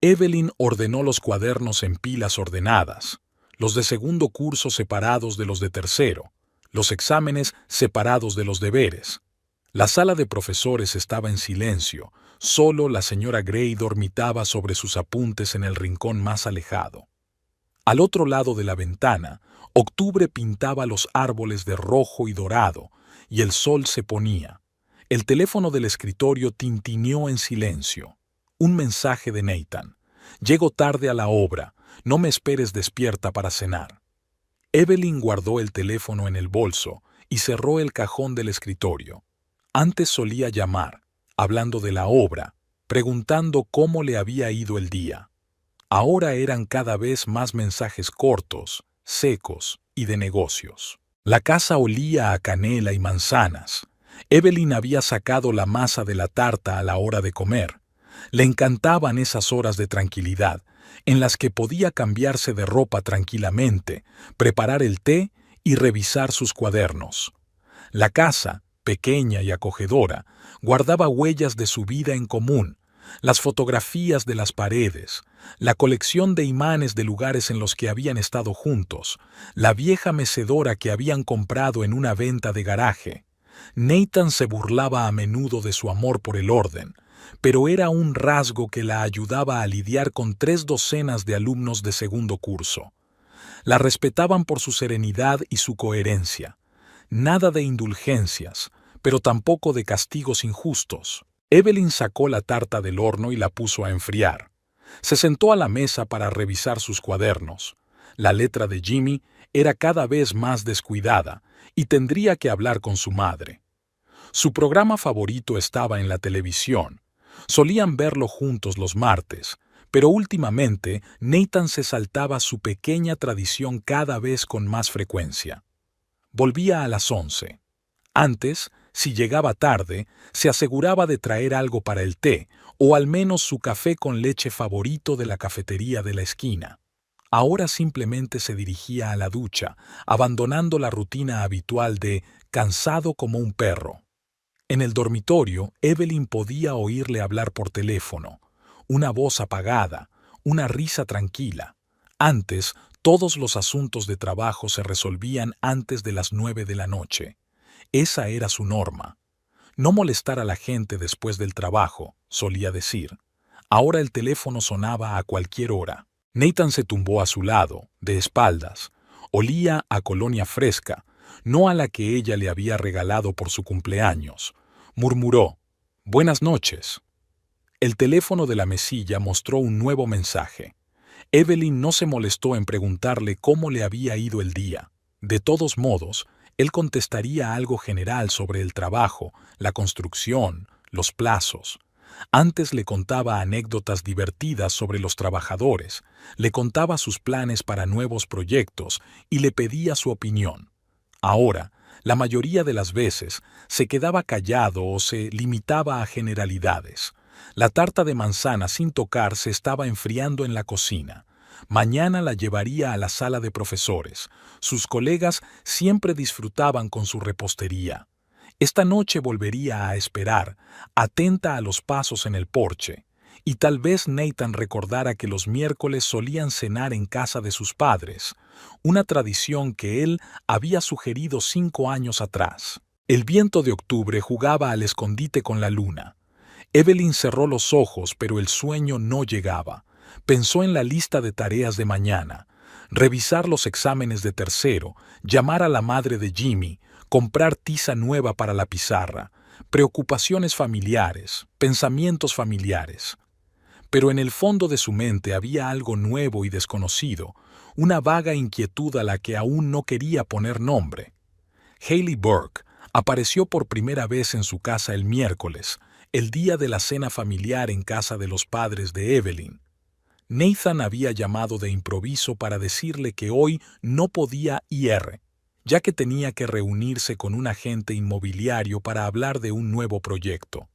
Evelyn ordenó los cuadernos en pilas ordenadas, los de segundo curso separados de los de tercero, los exámenes separados de los deberes. La sala de profesores estaba en silencio, solo la señora Gray dormitaba sobre sus apuntes en el rincón más alejado. Al otro lado de la ventana, octubre pintaba los árboles de rojo y dorado, y el sol se ponía. El teléfono del escritorio tintineó en silencio. Un mensaje de Nathan. Llego tarde a la obra, no me esperes despierta para cenar. Evelyn guardó el teléfono en el bolso y cerró el cajón del escritorio. Antes solía llamar, hablando de la obra, preguntando cómo le había ido el día. Ahora eran cada vez más mensajes cortos, secos y de negocios. La casa olía a canela y manzanas. Evelyn había sacado la masa de la tarta a la hora de comer. Le encantaban esas horas de tranquilidad, en las que podía cambiarse de ropa tranquilamente, preparar el té y revisar sus cuadernos. La casa, pequeña y acogedora, guardaba huellas de su vida en común, las fotografías de las paredes, la colección de imanes de lugares en los que habían estado juntos, la vieja mecedora que habían comprado en una venta de garaje. Nathan se burlaba a menudo de su amor por el orden, pero era un rasgo que la ayudaba a lidiar con 3 docenas de alumnos de segundo curso. La respetaban por su serenidad y su coherencia. Nada de indulgencias, pero tampoco de castigos injustos. Evelyn sacó la tarta del horno y la puso a enfriar. Se sentó a la mesa para revisar sus cuadernos. La letra de Jimmy era cada vez más descuidada y tendría que hablar con su madre. Su programa favorito estaba en la televisión. Solían verlo juntos los martes, pero últimamente Nathan se saltaba su pequeña tradición cada vez con más frecuencia. Volvía a las 11. Antes, si llegaba tarde, se aseguraba de traer algo para el té, o al menos su café con leche favorito de la cafetería de la esquina. Ahora simplemente se dirigía a la ducha, abandonando la rutina habitual de cansado como un perro. En el dormitorio, Evelyn podía oírle hablar por teléfono, una voz apagada, una risa tranquila. Antes, todos los asuntos de trabajo se resolvían antes de las 9 de la noche. Esa era su norma. No molestar a la gente después del trabajo, solía decir. Ahora el teléfono sonaba a cualquier hora. Nathan se tumbó a su lado, de espaldas. Olía a colonia fresca, no a la que ella le había regalado por su cumpleaños. Murmuró, «Buenas noches». El teléfono de la mesilla mostró un nuevo mensaje. Evelyn no se molestó en preguntarle cómo le había ido el día. De todos modos, él contestaría algo general sobre el trabajo, la construcción, los plazos. Antes le contaba anécdotas divertidas sobre los trabajadores, le contaba sus planes para nuevos proyectos y le pedía su opinión. Ahora, la mayoría de las veces, se quedaba callado o se limitaba a generalidades. La tarta de manzana sin tocar se estaba enfriando en la cocina. Mañana la llevaría a la sala de profesores. Sus colegas siempre disfrutaban con su repostería. Esta noche volvería a esperar, atenta a los pasos en el porche. Y tal vez Nathan recordara que los miércoles solían cenar en casa de sus padres, una tradición que él había sugerido 5 años atrás. El viento de octubre jugaba al escondite con la luna. Evelyn cerró los ojos, pero el sueño no llegaba. Pensó en la lista de tareas de mañana, revisar los exámenes de tercero, llamar a la madre de Jimmy, comprar tiza nueva para la pizarra, preocupaciones familiares, pensamientos familiares. Pero en el fondo de su mente había algo nuevo y desconocido, una vaga inquietud a la que aún no quería poner nombre. Haley Burke apareció por primera vez en su casa el miércoles, el día de la cena familiar en casa de los padres de Evelyn. Nathan había llamado de improviso para decirle que hoy no podía ir, ya que tenía que reunirse con un agente inmobiliario para hablar de un nuevo proyecto.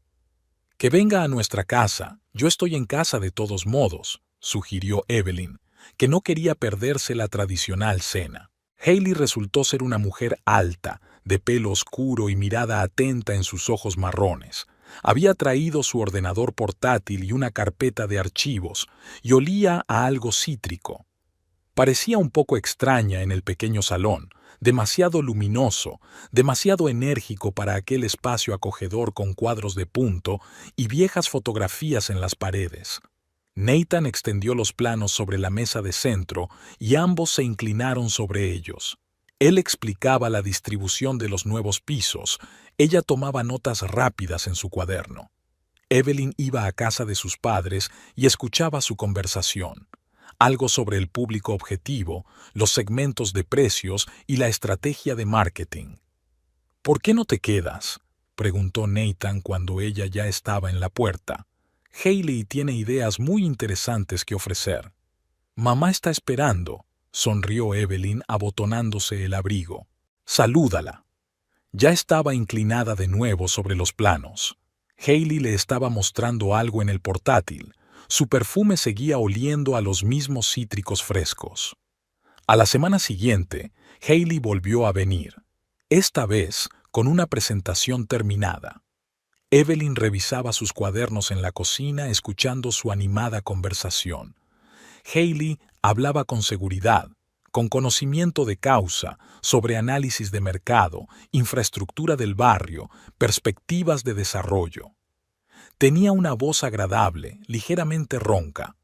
«Que venga a nuestra casa, yo estoy en casa de todos modos», sugirió Evelyn, que no quería perderse la tradicional cena. Haley resultó ser una mujer alta, de pelo oscuro y mirada atenta en sus ojos marrones. Había traído su ordenador portátil y una carpeta de archivos, y olía a algo cítrico. Parecía un poco extraña en el pequeño salón, demasiado luminoso, demasiado enérgico para aquel espacio acogedor con cuadros de punto y viejas fotografías en las paredes. Nathan extendió los planos sobre la mesa de centro y ambos se inclinaron sobre ellos. Él explicaba la distribución de los nuevos pisos, ella tomaba notas rápidas en su cuaderno. Evelyn iba a casa de sus padres y escuchaba su conversación. Algo sobre el público objetivo, los segmentos de precios y la estrategia de marketing. ¿Por qué no te quedas?, preguntó Nathan cuando ella ya estaba en la puerta. Hailey tiene ideas muy interesantes que ofrecer. Mamá está esperando, sonrió Evelyn abotonándose el abrigo. Salúdala. Ya estaba inclinada de nuevo sobre los planos. Hailey le estaba mostrando algo en el portátil. Su perfume seguía oliendo a los mismos cítricos frescos. A la semana siguiente, Hailey volvió a venir, esta vez con una presentación terminada. Evelyn revisaba sus cuadernos en la cocina escuchando su animada conversación. Hailey hablaba con seguridad, con conocimiento de causa, sobre análisis de mercado, infraestructura del barrio, perspectivas de desarrollo. Tenía una voz agradable, ligeramente ronca.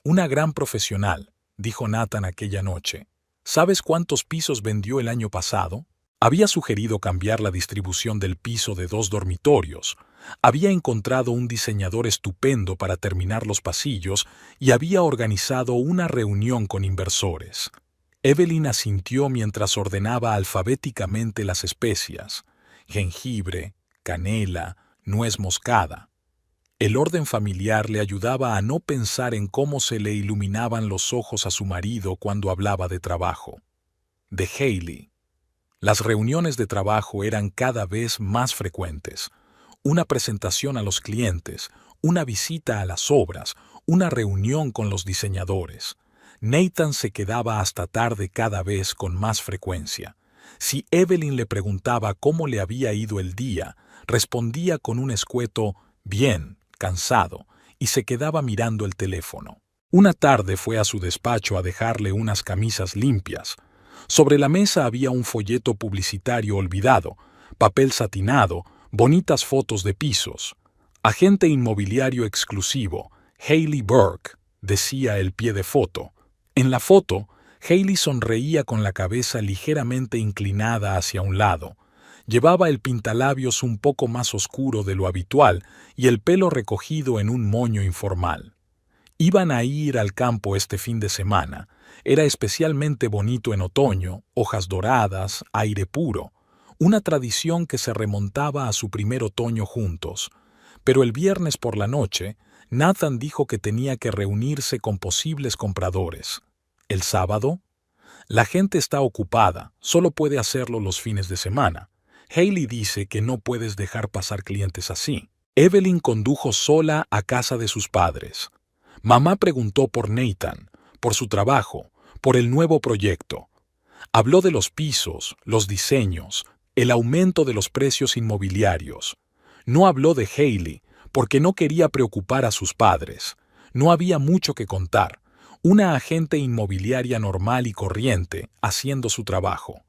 Una gran profesional, dijo Nathan aquella noche. ¿Sabes cuántos pisos vendió el año pasado? Había sugerido cambiar la distribución del piso de 2 dormitorios. Había encontrado un diseñador estupendo para terminar los pasillos y había organizado una reunión con inversores. Evelyn asintió mientras ordenaba alfabéticamente las especias: jengibre, canela, nuez moscada. El orden familiar le ayudaba a no pensar en cómo se le iluminaban los ojos a su marido cuando hablaba de trabajo. De Hailey. Las reuniones de trabajo eran cada vez más frecuentes. Una presentación a los clientes, una visita a las obras, una reunión con los diseñadores. Nathan se quedaba hasta tarde cada vez con más frecuencia. Si Evelyn le preguntaba cómo le había ido el día, respondía con un escueto «bien», cansado, y se quedaba mirando el teléfono. Una tarde fue a su despacho a dejarle unas camisas limpias. Sobre la mesa había un folleto publicitario olvidado, papel satinado, bonitas fotos de pisos. Agente inmobiliario exclusivo, Hailey Burke, decía el pie de foto. En la foto, Hailey sonreía con la cabeza ligeramente inclinada hacia un lado. Llevaba el pintalabios un poco más oscuro de lo habitual y el pelo recogido en un moño informal. Iban a ir al campo este fin de semana. Era especialmente bonito en otoño, hojas doradas, aire puro, una tradición que se remontaba a su primer otoño juntos. Pero el viernes por la noche, Nathan dijo que tenía que reunirse con posibles compradores. ¿El sábado? La gente está ocupada, solo puede hacerlo los fines de semana. Hailey dice que no puedes dejar pasar clientes así. Evelyn condujo sola a casa de sus padres. Mamá preguntó por Nathan, por su trabajo, por el nuevo proyecto. Habló de los pisos, los diseños, el aumento de los precios inmobiliarios. No habló de Hailey, porque no quería preocupar a sus padres. No había mucho que contar. Una agente inmobiliaria normal y corriente, haciendo su trabajo.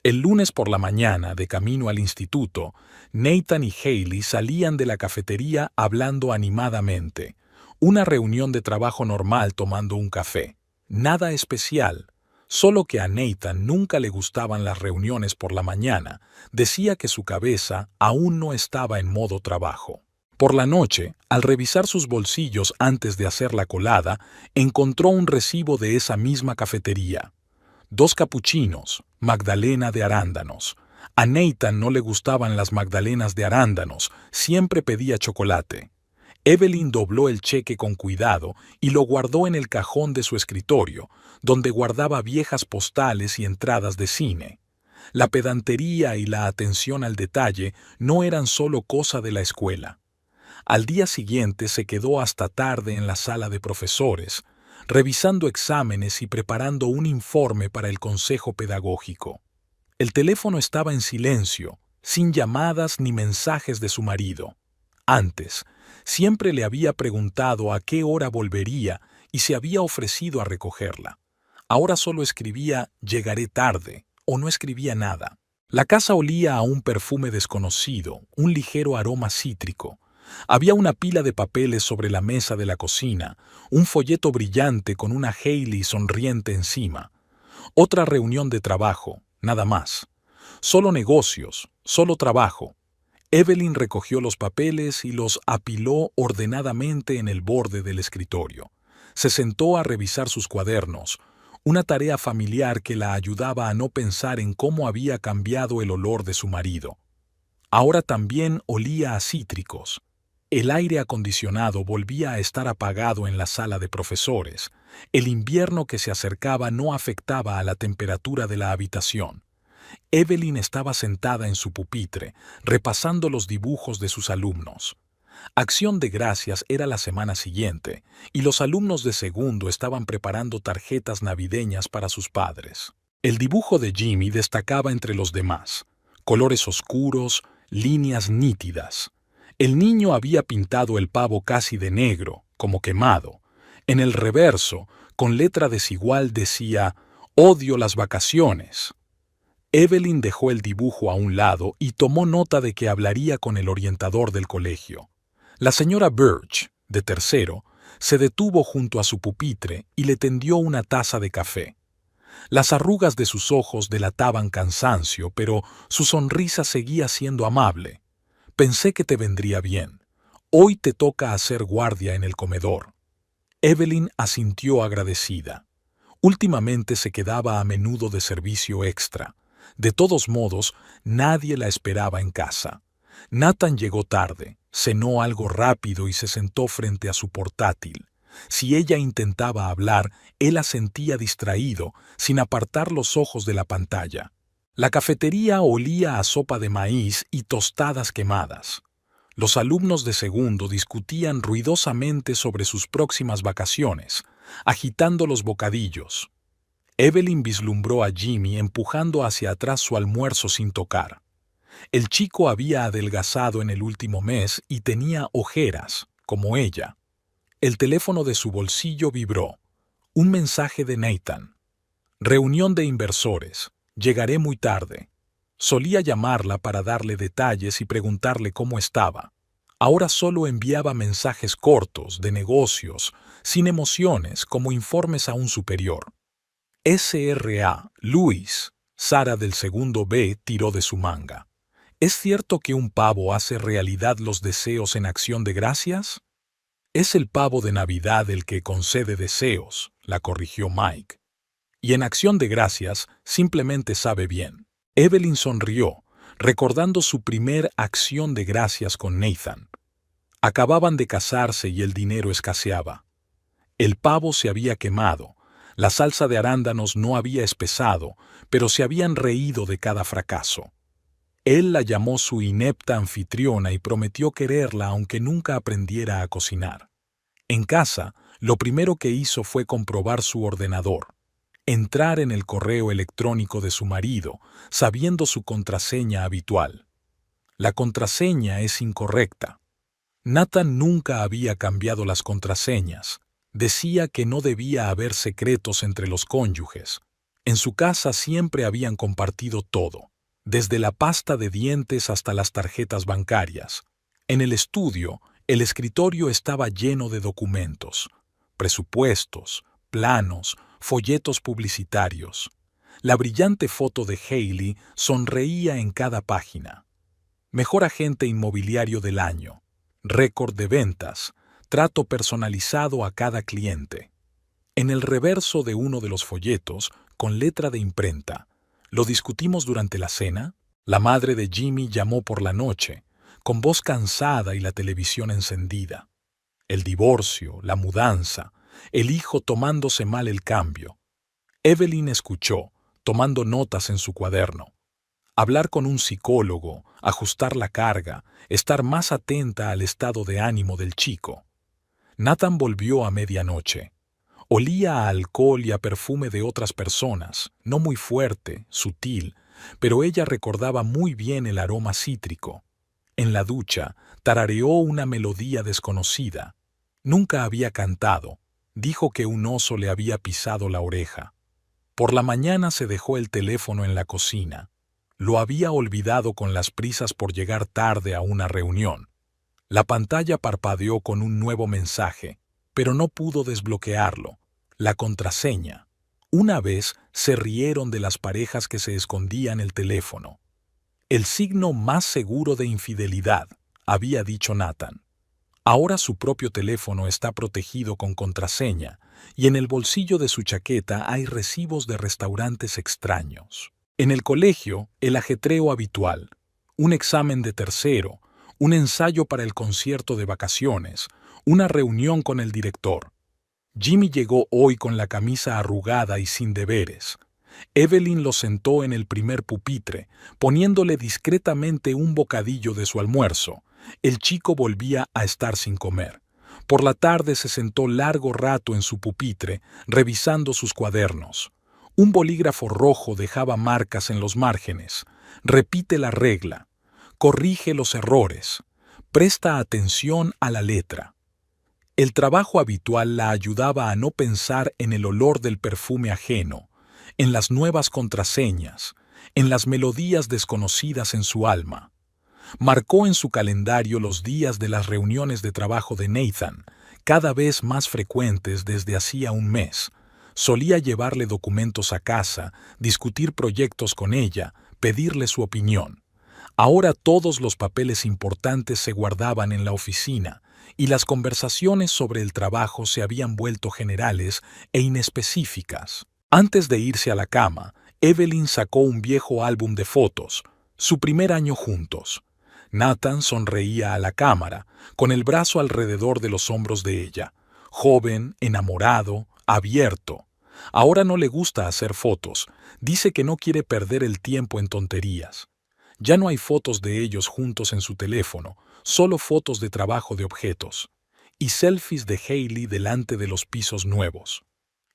El lunes por la mañana, de camino al instituto, Nathan y Hailey salían de la cafetería hablando animadamente. Una reunión de trabajo normal tomando un café. Nada especial, solo que a Nathan nunca le gustaban las reuniones por la mañana. Decía que su cabeza aún no estaba en modo trabajo. Por la noche, al revisar sus bolsillos antes de hacer la colada, encontró un recibo de esa misma cafetería. 2 capuchinos, magdalena de arándanos. A Nathan no le gustaban las magdalenas de arándanos, siempre pedía chocolate. Evelyn dobló el cheque con cuidado y lo guardó en el cajón de su escritorio, donde guardaba viejas postales y entradas de cine. La pedantería y la atención al detalle no eran solo cosa de la escuela. Al día siguiente se quedó hasta tarde en la sala de profesores, revisando exámenes y preparando un informe para el consejo pedagógico. El teléfono estaba en silencio, sin llamadas ni mensajes de su marido. Antes, siempre le había preguntado a qué hora volvería y se había ofrecido a recogerla. Ahora solo escribía «llegaré tarde» o no escribía nada. La casa olía a un perfume desconocido, un ligero aroma cítrico. Había una pila de papeles sobre la mesa de la cocina, un folleto brillante con una Hailey sonriente encima. Otra reunión de trabajo, nada más. Solo negocios, solo trabajo. Evelyn recogió los papeles y los apiló ordenadamente en el borde del escritorio. Se sentó a revisar sus cuadernos, una tarea familiar que la ayudaba a no pensar en cómo había cambiado el olor de su marido. Ahora también olía a cítricos. El aire acondicionado volvía a estar apagado en la sala de profesores. El invierno que se acercaba no afectaba a la temperatura de la habitación. Evelyn estaba sentada en su pupitre, repasando los dibujos de sus alumnos. Acción de Gracias era la semana siguiente, y los alumnos de segundo estaban preparando tarjetas navideñas para sus padres. El dibujo de Jimmy destacaba entre los demás. Colores oscuros, líneas nítidas. El niño había pintado el pavo casi de negro, como quemado. En el reverso, con letra desigual decía «Odio las vacaciones». Evelyn dejó el dibujo a un lado y tomó nota de que hablaría con el orientador del colegio. La señora Birch, de tercero, se detuvo junto a su pupitre y le tendió una taza de café. Las arrugas de sus ojos delataban cansancio, pero su sonrisa seguía siendo amable. «Pensé que te vendría bien. Hoy te toca hacer guardia en el comedor». Evelyn asintió agradecida. Últimamente se quedaba a menudo de servicio extra. De todos modos, nadie la esperaba en casa. Nathan llegó tarde, cenó algo rápido y se sentó frente a su portátil. Si ella intentaba hablar, él asentía distraído, sin apartar los ojos de la pantalla. La cafetería olía a sopa de maíz y tostadas quemadas. Los alumnos de segundo discutían ruidosamente sobre sus próximas vacaciones, agitando los bocadillos. Evelyn vislumbró a Jimmy empujando hacia atrás su almuerzo sin tocar. El chico había adelgazado en el último mes y tenía ojeras, como ella. El teléfono de su bolsillo vibró. Un mensaje de Nathan. «Reunión de inversores. Llegaré muy tarde». Solía llamarla para darle detalles y preguntarle cómo estaba. Ahora solo enviaba mensajes cortos, de negocios, sin emociones, como informes a un superior. S.R.A. Luis, Sara del segundo B, tiró de su manga. ¿Es cierto que un pavo hace realidad los deseos en Acción de Gracias? Es el pavo de Navidad el que concede deseos, la corrigió Mike. Y en Acción de Gracias simplemente sabe bien. Evelyn sonrió, recordando su primer Acción de Gracias con Nathan. Acababan de casarse y el dinero escaseaba. El pavo se había quemado. La salsa de arándanos no había espesado, pero se habían reído de cada fracaso. Él la llamó su inepta anfitriona y prometió quererla aunque nunca aprendiera a cocinar. En casa, lo primero que hizo fue comprobar su ordenador, entrar en el correo electrónico de su marido, sabiendo su contraseña habitual. La contraseña es incorrecta. Nathan nunca había cambiado las contraseñas. Decía que no debía haber secretos entre los cónyuges. En su casa siempre habían compartido todo, desde la pasta de dientes hasta las tarjetas bancarias. En el estudio, el escritorio estaba lleno de documentos, presupuestos, planos, folletos publicitarios. La brillante foto de Hailey sonreía en cada página. Mejor agente inmobiliario del año, récord de ventas, trato personalizado a cada cliente. En el reverso de uno de los folletos, con letra de imprenta, ¿lo discutimos durante la cena? La madre de Jimmy llamó por la noche, con voz cansada y la televisión encendida. El divorcio, la mudanza, el hijo tomándose mal el cambio. Evelyn escuchó, tomando notas en su cuaderno. Hablar con un psicólogo, ajustar la carga, estar más atenta al estado de ánimo del chico. Nathan volvió a medianoche. Olía a alcohol y a perfume de otras personas, no muy fuerte, sutil, pero ella recordaba muy bien el aroma cítrico. En la ducha, tarareó una melodía desconocida. Nunca había cantado. Dijo que un oso le había pisado la oreja. Por la mañana se dejó el teléfono en la cocina. Lo había olvidado con las prisas por llegar tarde a una reunión. La pantalla parpadeó con un nuevo mensaje, pero no pudo desbloquearlo. La contraseña. Una vez se rieron de las parejas que se escondían el teléfono. El signo más seguro de infidelidad, había dicho Nathan. Ahora su propio teléfono está protegido con contraseña y en el bolsillo de su chaqueta hay recibos de restaurantes extraños. En el colegio, el ajetreo habitual, un examen de tercero, un ensayo para el concierto de vacaciones, una reunión con el director. Jimmy llegó hoy con la camisa arrugada y sin deberes. Evelyn lo sentó en el primer pupitre, poniéndole discretamente un bocadillo de su almuerzo. El chico volvía a estar sin comer. Por la tarde se sentó largo rato en su pupitre, revisando sus cuadernos. Un bolígrafo rojo dejaba marcas en los márgenes. Repite la regla. Corrige los errores. Presta atención a la letra. El trabajo habitual la ayudaba a no pensar en el olor del perfume ajeno, en las nuevas contraseñas, en las melodías desconocidas en su alma. Marcó en su calendario los días de las reuniones de trabajo de Nathan, cada vez más frecuentes desde hacía un mes. Solía llevarle documentos a casa, discutir proyectos con ella, pedirle su opinión. Ahora todos los papeles importantes se guardaban en la oficina, y las conversaciones sobre el trabajo se habían vuelto generales e inespecíficas. Antes de irse a la cama, Evelyn sacó un viejo álbum de fotos, su primer año juntos. Nathan sonreía a la cámara, con el brazo alrededor de los hombros de ella, joven, enamorado, abierto. Ahora no le gusta hacer fotos, dice que no quiere perder el tiempo en tonterías. Ya no hay fotos de ellos juntos en su teléfono, solo fotos de trabajo de objetos, y selfies de Hailey delante de los pisos nuevos.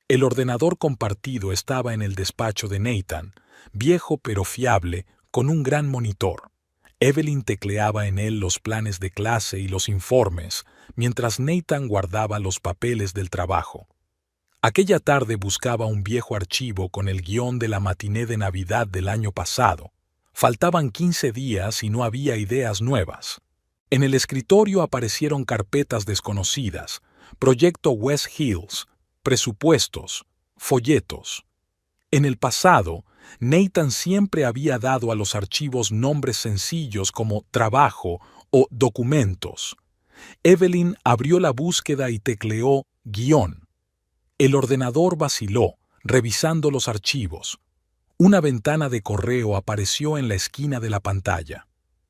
El ordenador compartido estaba en el despacho de Nathan, viejo pero fiable, con un gran monitor. Evelyn tecleaba en él los planes de clase y los informes, mientras Nathan guardaba los papeles del trabajo. Aquella tarde buscaba un viejo archivo con el guión de la matiné de Navidad del año pasado. Faltaban 15 días y no había ideas nuevas. En el escritorio aparecieron carpetas desconocidas, Proyecto West Hills, presupuestos, folletos. En el pasado, Nathan siempre había dado a los archivos nombres sencillos como trabajo o documentos. Evelyn abrió la búsqueda y tecleó guión. El ordenador vaciló, revisando los archivos. Una ventana de correo apareció en la esquina de la pantalla.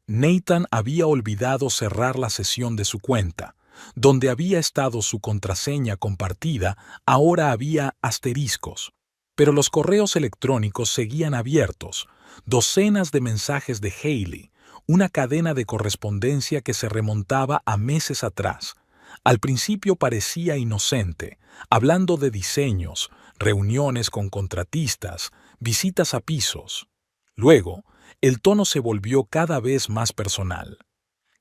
Nathan había olvidado cerrar la sesión de su cuenta. Donde había estado su contraseña compartida, ahora había asteriscos. Pero los correos electrónicos seguían abiertos, docenas de mensajes de Hailey, una cadena de correspondencia que se remontaba a meses atrás. Al principio parecía inocente, hablando de diseños, reuniones con contratistas, visitas a pisos. Luego, el tono se volvió cada vez más personal.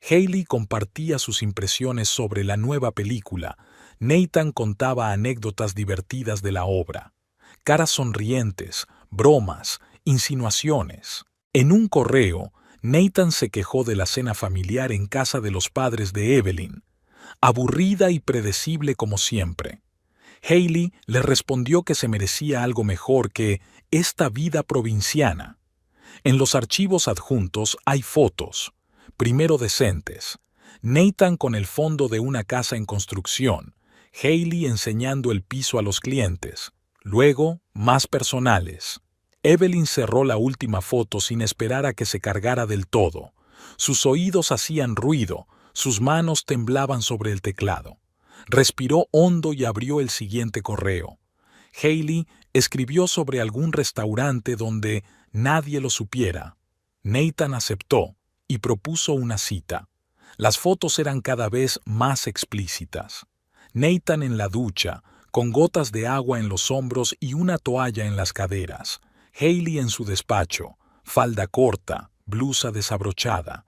Hailey compartía sus impresiones sobre la nueva película. Nathan contaba anécdotas divertidas de la obra. Caras sonrientes, bromas, insinuaciones. En un correo, Nathan se quejó de la cena familiar en casa de los padres de Evelyn. Aburrida y predecible como siempre. Hailey le respondió que se merecía algo mejor que esta vida provinciana. En los archivos adjuntos hay fotos, primero decentes. Nathan con el fondo de una casa en construcción, Hailey enseñando el piso a los clientes, luego más personales. Evelyn cerró la última foto sin esperar a que se cargara del todo. Sus oídos hacían ruido, sus manos temblaban sobre el teclado. Respiró hondo y abrió el siguiente correo. Hailey escribió sobre algún restaurante donde nadie lo supiera. Nathan aceptó y propuso una cita. Las fotos eran cada vez más explícitas. Nathan en la ducha, con gotas de agua en los hombros y una toalla en las caderas. Hailey en su despacho, falda corta, blusa desabrochada.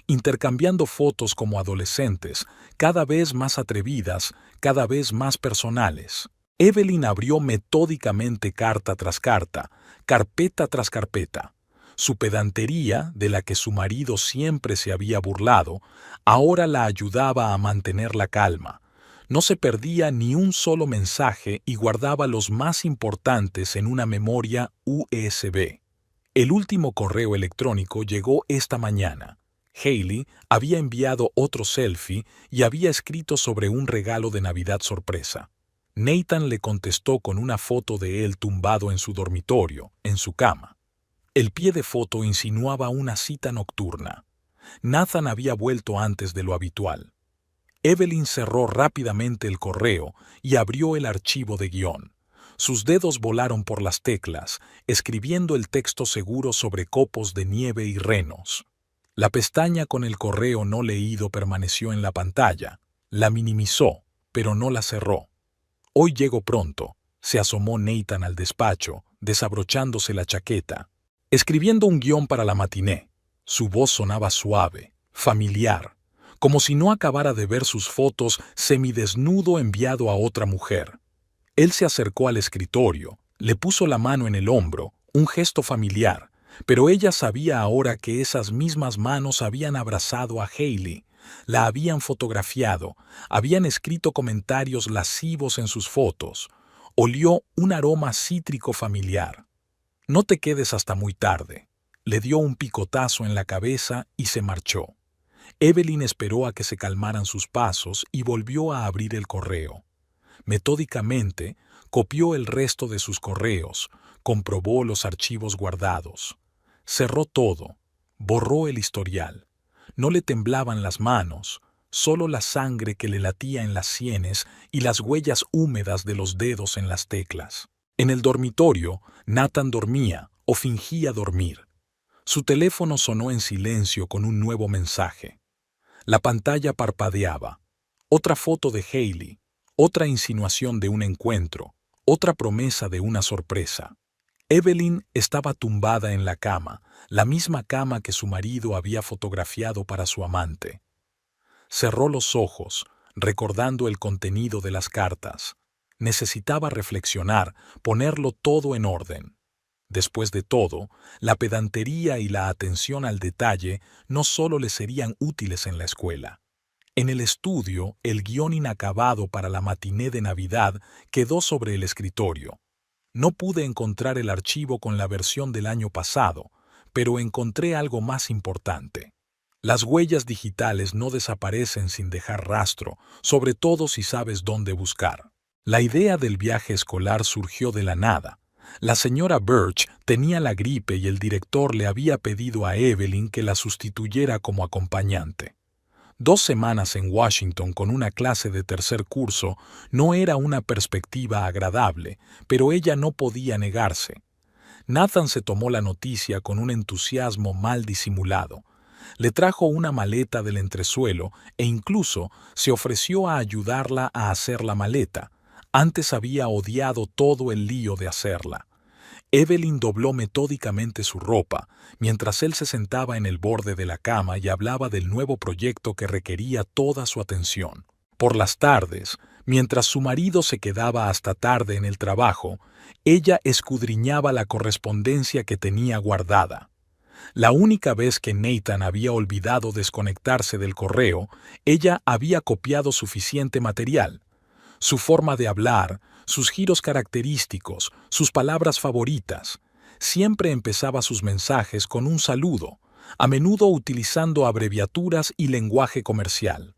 intercambiando fotos como adolescentes, cada vez más atrevidas, cada vez más personales. Evelyn abrió metódicamente carta tras carta, carpeta tras carpeta. Su pedantería, de la que su marido siempre se había burlado, ahora la ayudaba a mantener la calma. No se perdía ni un solo mensaje y guardaba los más importantes en una memoria USB. El último correo electrónico llegó esta mañana. Hailey había enviado otro selfie y había escrito sobre un regalo de Navidad sorpresa. Nathan le contestó con una foto de él tumbado en su dormitorio, en su cama. El pie de foto insinuaba una cita nocturna. Nathan había vuelto antes de lo habitual. Evelyn cerró rápidamente el correo y abrió el archivo de guión. Sus dedos volaron por las teclas, escribiendo el texto seguro sobre copos de nieve y renos. La pestaña con el correo no leído permaneció en la pantalla. La minimizó, pero no la cerró. Hoy llego pronto, se asomó Nathan al despacho, desabrochándose la chaqueta. Escribiendo un guión para la matiné. Su voz sonaba suave, familiar, como si no acabara de ver sus fotos semidesnudo enviado a otra mujer. Él se acercó al escritorio, le puso la mano en el hombro, un gesto familiar, pero ella sabía ahora que esas mismas manos habían abrazado a Hailey, la habían fotografiado, habían escrito comentarios lascivos en sus fotos. Olió un aroma cítrico familiar. No te quedes hasta muy tarde. Le dio un picotazo en la cabeza y se marchó. Evelyn esperó a que se calmaran sus pasos y volvió a abrir el correo. Metódicamente, copió el resto de sus correos, comprobó los archivos guardados. Cerró todo, borró el historial. No le temblaban las manos, solo la sangre que le latía en las sienes y las huellas húmedas de los dedos en las teclas. En el dormitorio, Nathan dormía o fingía dormir. Su teléfono sonó en silencio con un nuevo mensaje. La pantalla parpadeaba. Otra foto de Hailey, otra insinuación de un encuentro, otra promesa de una sorpresa. Evelyn estaba tumbada en la cama, la misma cama que su marido había fotografiado para su amante. Cerró los ojos, recordando el contenido de las cartas. Necesitaba reflexionar, ponerlo todo en orden. Después de todo, la pedantería y la atención al detalle no solo le serían útiles en la escuela. En el estudio, el guión inacabado para la matiné de Navidad quedó sobre el escritorio. No pude encontrar el archivo con la versión del año pasado, pero encontré algo más importante. Las huellas digitales no desaparecen sin dejar rastro, sobre todo si sabes dónde buscar. La idea del viaje escolar surgió de la nada. La señora Birch tenía la gripe y el director le había pedido a Evelyn que la sustituyera como acompañante. 2 semanas en Washington con una clase de tercer curso no era una perspectiva agradable, pero ella no podía negarse. Nathan se tomó la noticia con un entusiasmo mal disimulado. Le trajo una maleta del entresuelo e incluso se ofreció a ayudarla a hacer la maleta. Antes había odiado todo el lío de hacerla. Evelyn dobló metódicamente su ropa, mientras él se sentaba en el borde de la cama y hablaba del nuevo proyecto que requería toda su atención. Por las tardes, mientras su marido se quedaba hasta tarde en el trabajo, ella escudriñaba la correspondencia que tenía guardada. La única vez que Nathan había olvidado desconectarse del correo, ella había copiado suficiente material. Su forma de hablar, sus giros característicos, sus palabras favoritas. Siempre empezaba sus mensajes con un saludo, a menudo utilizando abreviaturas y lenguaje comercial.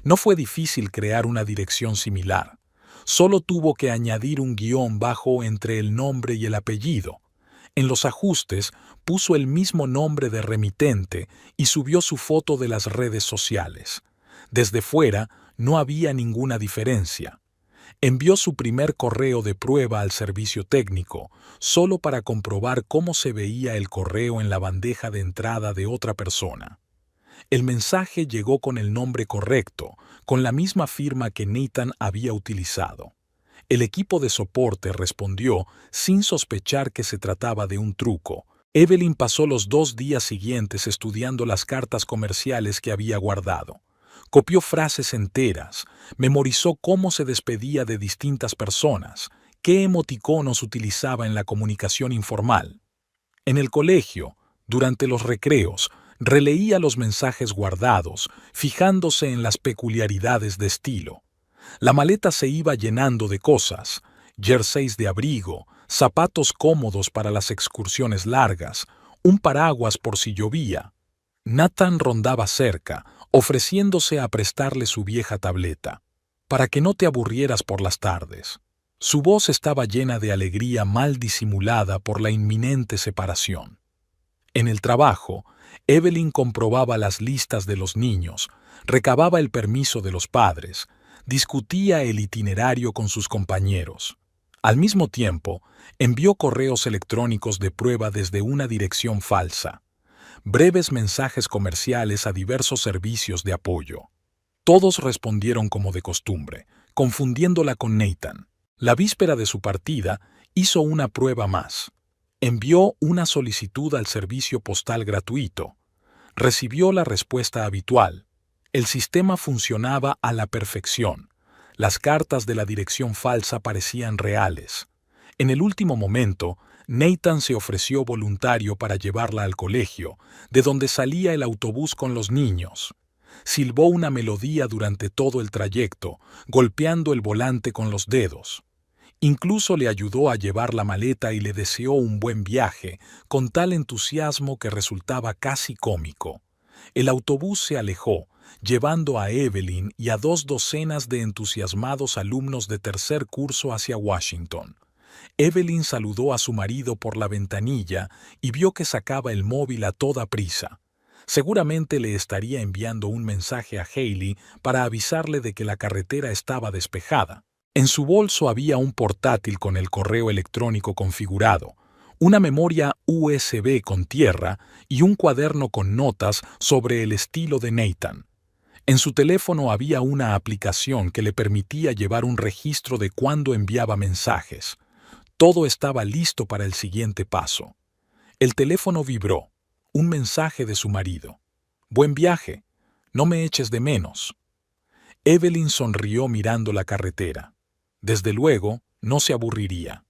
No fue difícil crear una dirección similar. Solo tuvo que añadir un guión bajo entre el nombre y el apellido. En los ajustes puso el mismo nombre de remitente y subió su foto de las redes sociales. Desde fuera no había ninguna diferencia. Envió su primer correo de prueba al servicio técnico, solo para comprobar cómo se veía el correo en la bandeja de entrada de otra persona. El mensaje llegó con el nombre correcto, con la misma firma que Nathan había utilizado. El equipo de soporte respondió sin sospechar que se trataba de un truco, Evelyn pasó los 2 días siguientes estudiando las cartas comerciales que había guardado. Copió frases enteras, memorizó cómo se despedía de distintas personas, qué emoticonos utilizaba en la comunicación informal. En el colegio, durante los recreos, releía los mensajes guardados, fijándose en las peculiaridades de estilo. La maleta se iba llenando de cosas: jerseys de abrigo, zapatos cómodos para las excursiones largas, un paraguas por si llovía. Nathan rondaba cerca, ofreciéndose a prestarle su vieja tableta, para que no te aburrieras por las tardes. Su voz estaba llena de alegría mal disimulada por la inminente separación. En el trabajo, Evelyn comprobaba las listas de los niños, recababa el permiso de los padres, discutía el itinerario con sus compañeros. Al mismo tiempo, envió correos electrónicos de prueba desde una dirección falsa, breves mensajes comerciales a diversos servicios de apoyo. Todos respondieron como de costumbre, confundiéndola con Nathan. La víspera de su partida, hizo una prueba más. Envió una solicitud al servicio postal gratuito. Recibió la respuesta habitual. El sistema funcionaba a la perfección. Las cartas de la dirección falsa parecían reales. En el último momento, Nathan se ofreció voluntario para llevarla al colegio, de donde salía el autobús con los niños. Silbó una melodía durante todo el trayecto, golpeando el volante con los dedos. Incluso le ayudó a llevar la maleta y le deseó un buen viaje, con tal entusiasmo que resultaba casi cómico. El autobús se alejó, llevando a Evelyn y a 2 docenas de entusiasmados alumnos de tercer curso hacia Washington. Evelyn saludó a su marido por la ventanilla y vio que sacaba el móvil a toda prisa. Seguramente le estaría enviando un mensaje a Hailey para avisarle de que la carretera estaba despejada. En su bolso había un portátil con el correo electrónico configurado, una memoria USB con tierra y un cuaderno con notas sobre el estilo de Nathan. En su teléfono había una aplicación que le permitía llevar un registro de cuándo enviaba mensajes. Todo estaba listo para el siguiente paso. El teléfono vibró. Un mensaje de su marido. «Buen viaje. No me eches de menos». Evelyn sonrió mirando la carretera. Desde luego, no se aburriría.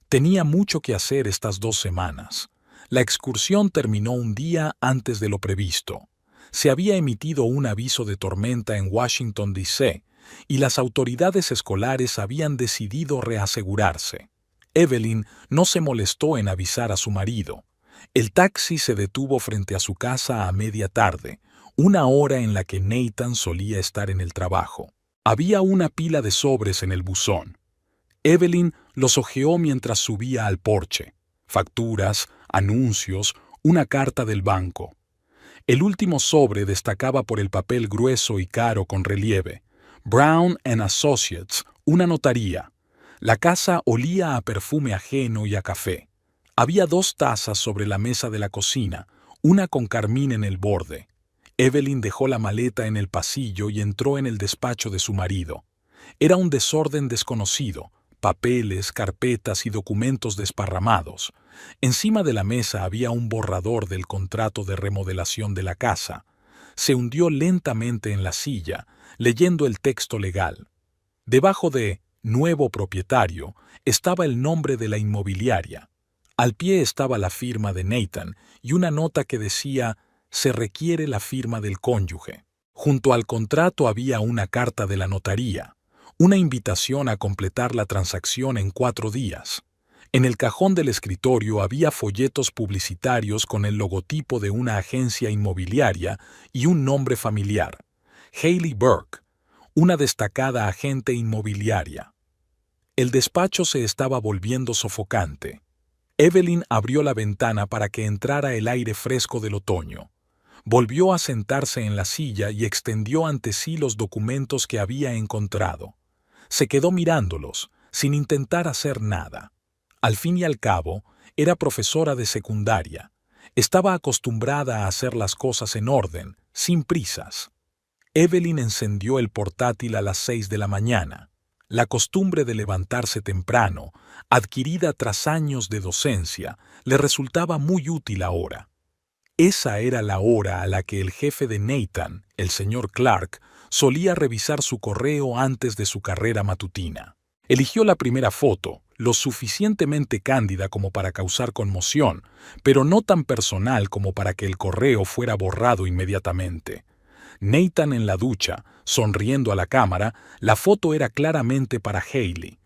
Tenía mucho que hacer estas 2 semanas. La excursión terminó un día antes de lo previsto. Se había emitido un aviso de tormenta en Washington, D.C., y las autoridades escolares habían decidido reasegurarse. Evelyn no se molestó en avisar a su marido. El taxi se detuvo frente a su casa a media tarde, una hora en la que Nathan solía estar en el trabajo. Había una pila de sobres en el buzón. Evelyn los hojeó mientras subía al porche. Facturas, anuncios, una carta del banco. El último sobre destacaba por el papel grueso y caro con relieve. Brown & Associates, una notaría. La casa olía a perfume ajeno y a café. Había 2 tazas sobre la mesa de la cocina, una con carmín en el borde. Evelyn dejó la maleta en el pasillo y entró en el despacho de su marido. Era un desorden desconocido, papeles, carpetas y documentos desparramados. Encima de la mesa había un borrador del contrato de remodelación de la casa. Se hundió lentamente en la silla, leyendo el texto legal. Debajo de «Nuevo propietario» estaba el nombre de la inmobiliaria. Al pie estaba la firma de Nathan y una nota que decía «Se requiere la firma del cónyuge». Junto al contrato había una carta de la notaría, una invitación a completar la transacción en 4 días. En el cajón del escritorio había folletos publicitarios con el logotipo de una agencia inmobiliaria y un nombre familiar: Hailey Burke, una destacada agente inmobiliaria. El despacho se estaba volviendo sofocante. Evelyn abrió la ventana para que entrara el aire fresco del otoño. Volvió a sentarse en la silla y extendió ante sí los documentos que había encontrado. Se quedó mirándolos, sin intentar hacer nada. Al fin y al cabo, era profesora de secundaria. Estaba acostumbrada a hacer las cosas en orden, sin prisas. Evelyn encendió el portátil a las 6 de la mañana. La costumbre de levantarse temprano, adquirida tras años de docencia, le resultaba muy útil ahora. Esa era la hora a la que el jefe de Nathan, el señor Clark, solía revisar su correo antes de su carrera matutina. Eligió la primera foto, lo suficientemente cándida como para causar conmoción, pero no tan personal como para que el correo fuera borrado inmediatamente. Nathan en la ducha, sonriendo a la cámara, la foto era claramente para Hailey.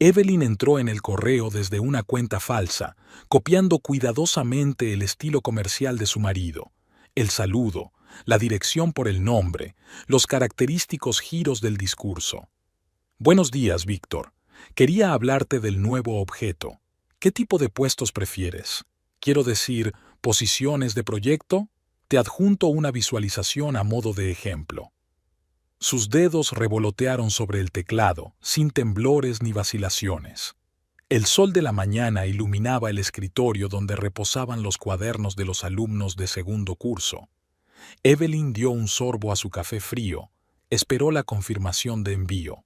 Evelyn entró en el correo desde una cuenta falsa, copiando cuidadosamente el estilo comercial de su marido, el saludo, la dirección por el nombre, los característicos giros del discurso. Buenos días, Víctor. Quería hablarte del nuevo objeto. ¿Qué tipo de puestos prefieres? Quiero decir, ¿posiciones de proyecto? Te adjunto una visualización a modo de ejemplo. Sus dedos revolotearon sobre el teclado, sin temblores ni vacilaciones. El sol de la mañana iluminaba el escritorio donde reposaban los cuadernos de los alumnos de segundo curso. Evelyn dio un sorbo a su café frío, esperó la confirmación de envío.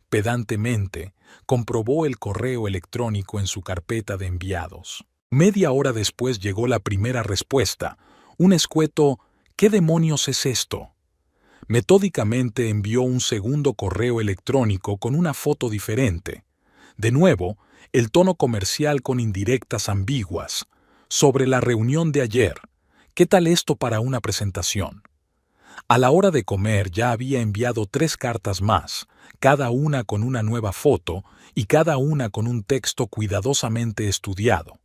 Pedantemente, comprobó el correo electrónico en su carpeta de enviados. Media hora después llegó la primera respuesta, un escueto «¿Qué demonios es esto?». Metódicamente envió un segundo correo electrónico con una foto diferente. De nuevo, el tono comercial con indirectas ambiguas. Sobre la reunión de ayer. ¿Qué tal esto para una presentación? A la hora de comer ya había enviado 3 cartas más, cada una con una nueva foto y cada una con un texto cuidadosamente estudiado.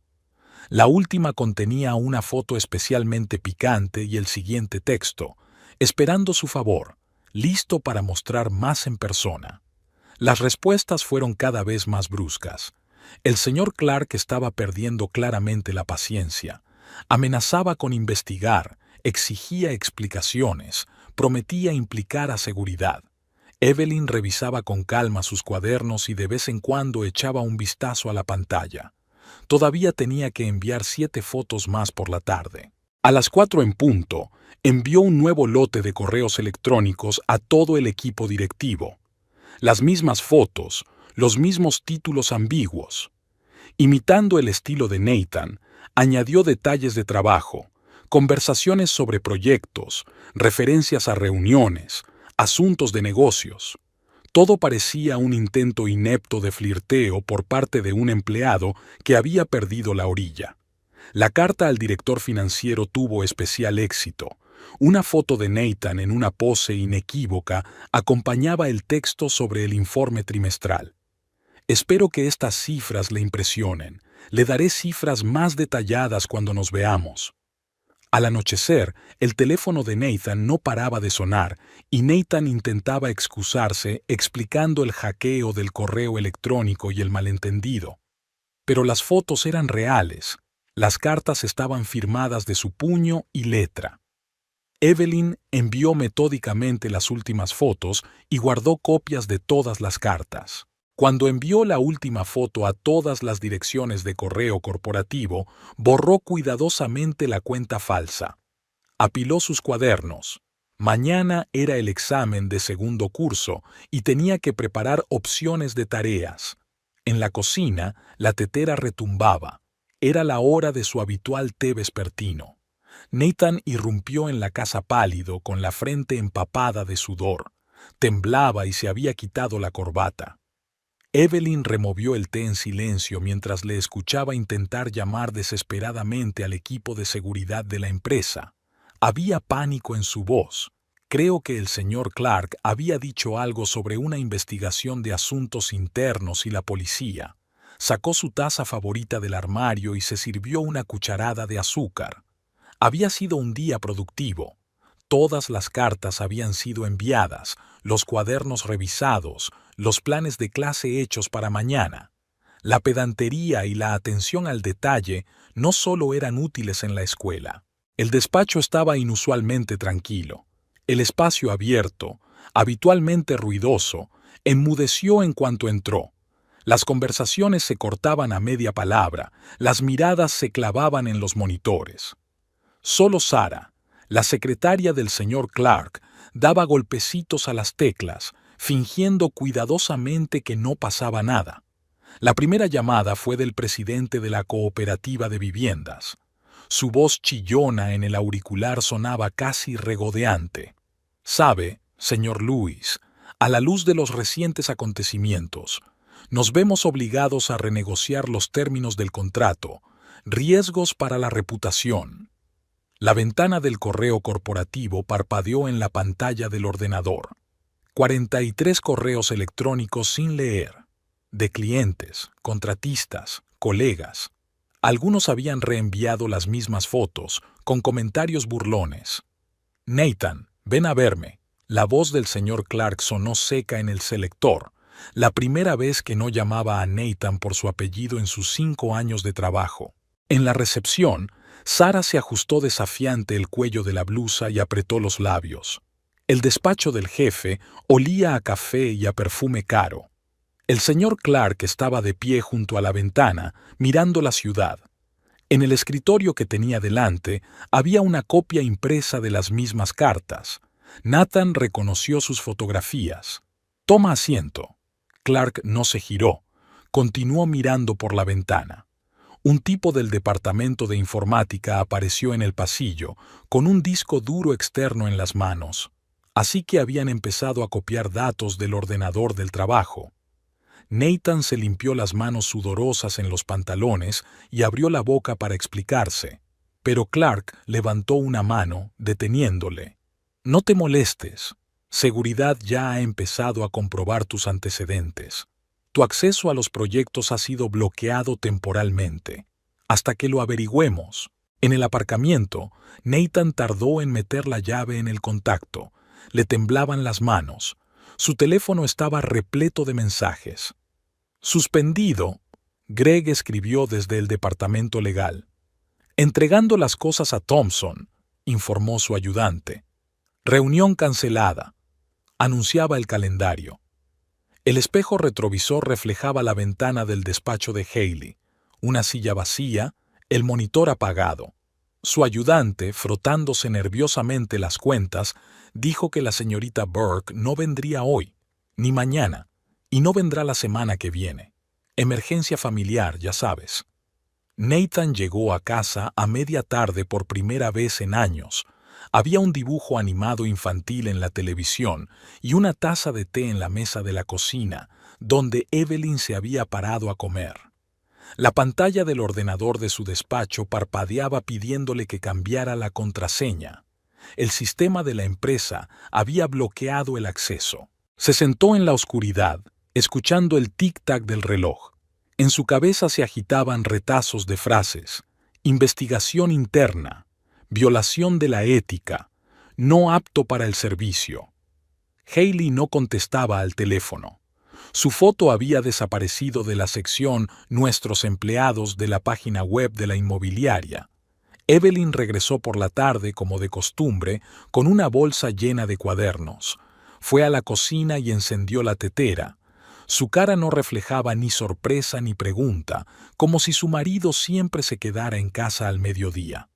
La última contenía una foto especialmente picante y el siguiente texto, esperando su favor, listo para mostrar más en persona. Las respuestas fueron cada vez más bruscas. El señor Clark estaba perdiendo claramente la paciencia. Amenazaba con investigar, exigía explicaciones, prometía implicar a seguridad. Evelyn revisaba con calma sus cuadernos y de vez en cuando echaba un vistazo a la pantalla. Todavía tenía que enviar 7 fotos más por la tarde. A las 4 en punto, envió un nuevo lote de correos electrónicos a todo el equipo directivo. Las mismas fotos, los mismos títulos ambiguos. Imitando el estilo de Nathan, añadió detalles de trabajo, conversaciones sobre proyectos, referencias a reuniones, asuntos de negocios. Todo parecía un intento inepto de flirteo por parte de un empleado que había perdido la orilla. La carta al director financiero tuvo especial éxito. Una foto de Nathan en una pose inequívoca acompañaba el texto sobre el informe trimestral. Espero que estas cifras le impresionen. Le daré cifras más detalladas cuando nos veamos. Al anochecer, el teléfono de Nathan no paraba de sonar y Nathan intentaba excusarse explicando el hackeo del correo electrónico y el malentendido. Pero las fotos eran reales. Las cartas estaban firmadas de su puño y letra. Evelyn envió metódicamente las últimas fotos y guardó copias de todas las cartas. Cuando envió la última foto a todas las direcciones de correo corporativo, borró cuidadosamente la cuenta falsa. Apiló sus cuadernos. Mañana era el examen de segundo curso y tenía que preparar opciones de tareas. En la cocina, la tetera retumbaba. Era la hora de su habitual té vespertino. Nathan irrumpió en la casa pálido, con la frente empapada de sudor. Temblaba y se había quitado la corbata. Evelyn removió el té en silencio mientras le escuchaba intentar llamar desesperadamente al equipo de seguridad de la empresa. Había pánico en su voz. Creo que el señor Clark había dicho algo sobre una investigación de asuntos internos y la policía. Sacó su taza favorita del armario y se sirvió una cucharada de azúcar. Había sido un día productivo. Todas las cartas habían sido enviadas, los cuadernos revisados, los planes de clase hechos para mañana. La pedantería y la atención al detalle no solo eran útiles en la escuela. El despacho estaba inusualmente tranquilo. El espacio abierto, habitualmente ruidoso, enmudeció en cuanto entró. Las conversaciones se cortaban a media palabra, las miradas se clavaban en los monitores. Solo Sara, la secretaria del señor Clark, daba golpecitos a las teclas, fingiendo cuidadosamente que no pasaba nada. La primera llamada fue del presidente de la cooperativa de viviendas. Su voz chillona en el auricular sonaba casi regodeante. «Sabe, señor Lewis, a la luz de los recientes acontecimientos, nos vemos obligados a renegociar los términos del contrato, riesgos para la reputación». La ventana del correo corporativo parpadeó en la pantalla del ordenador. 43 correos electrónicos sin leer, de clientes, contratistas, colegas. Algunos habían reenviado las mismas fotos, con comentarios burlones. «Nathan, ven a verme». La voz del señor Clark sonó seca en el selector, la primera vez que no llamaba a Nathan por su apellido en sus 5 años de trabajo. En la recepción, Sara se ajustó desafiante el cuello de la blusa y apretó los labios. El despacho del jefe olía a café y a perfume caro. El señor Clark estaba de pie junto a la ventana, mirando la ciudad. En el escritorio que tenía delante había una copia impresa de las mismas cartas. Nathan reconoció sus fotografías. «Toma asiento». Clark no se giró. Continuó mirando por la ventana. Un tipo del departamento de informática apareció en el pasillo, con un disco duro externo en las manos. Así que habían empezado a copiar datos del ordenador del trabajo. Nathan se limpió las manos sudorosas en los pantalones y abrió la boca para explicarse, pero Clark levantó una mano, deteniéndole. «No te molestes. Seguridad ya ha empezado a comprobar tus antecedentes. Tu acceso a los proyectos ha sido bloqueado temporalmente, hasta que lo averigüemos». En el aparcamiento, Nathan tardó en meter la llave en el contacto. Le temblaban las manos. Su teléfono estaba repleto de mensajes. «Suspendido», Greg escribió desde el departamento legal. «Entregando las cosas a Thompson», informó su ayudante. «Reunión cancelada», anunciaba el calendario. El espejo retrovisor reflejaba la ventana del despacho de Haley, una silla vacía, el monitor apagado. Su ayudante, frotándose nerviosamente las cuentas, dijo que la señorita Burke no vendría hoy, ni mañana, y no vendrá la semana que viene. Emergencia familiar, ya sabes. Nathan llegó a casa a media tarde por primera vez en años. Había un dibujo animado infantil en la televisión y una taza de té en la mesa de la cocina, donde Evelyn se había parado a comer. La pantalla del ordenador de su despacho parpadeaba pidiéndole que cambiara la contraseña. El sistema de la empresa había bloqueado el acceso. Se sentó en la oscuridad, escuchando el tic-tac del reloj. En su cabeza se agitaban retazos de frases: investigación interna, violación de la ética, no apto para el servicio. Haley no contestaba al teléfono. Su foto había desaparecido de la sección Nuestros empleados de la página web de la inmobiliaria. Evelyn regresó por la tarde, como de costumbre, con una bolsa llena de cuadernos. Fue a la cocina y encendió la tetera. Su cara no reflejaba ni sorpresa ni pregunta, como si su marido siempre se quedara en casa al mediodía.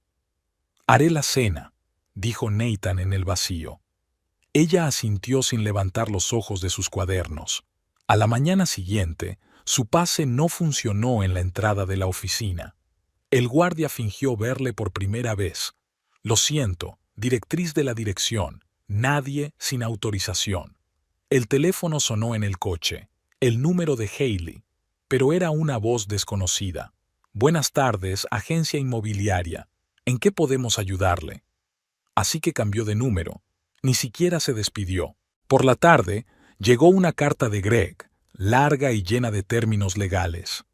«Haré la cena», dijo Nathan en el vacío. Ella asintió sin levantar los ojos de sus cuadernos. A la mañana siguiente, su pase no funcionó en la entrada de la oficina. El guardia fingió verle por primera vez. «Lo siento, directriz de la dirección, nadie sin autorización». El teléfono sonó en el coche, el número de Haley, pero era una voz desconocida. «Buenas tardes, agencia inmobiliaria. ¿En qué podemos ayudarle?». Así que cambió de número. Ni siquiera se despidió. Por la tarde, llegó una carta de Greg, larga y llena de términos legales.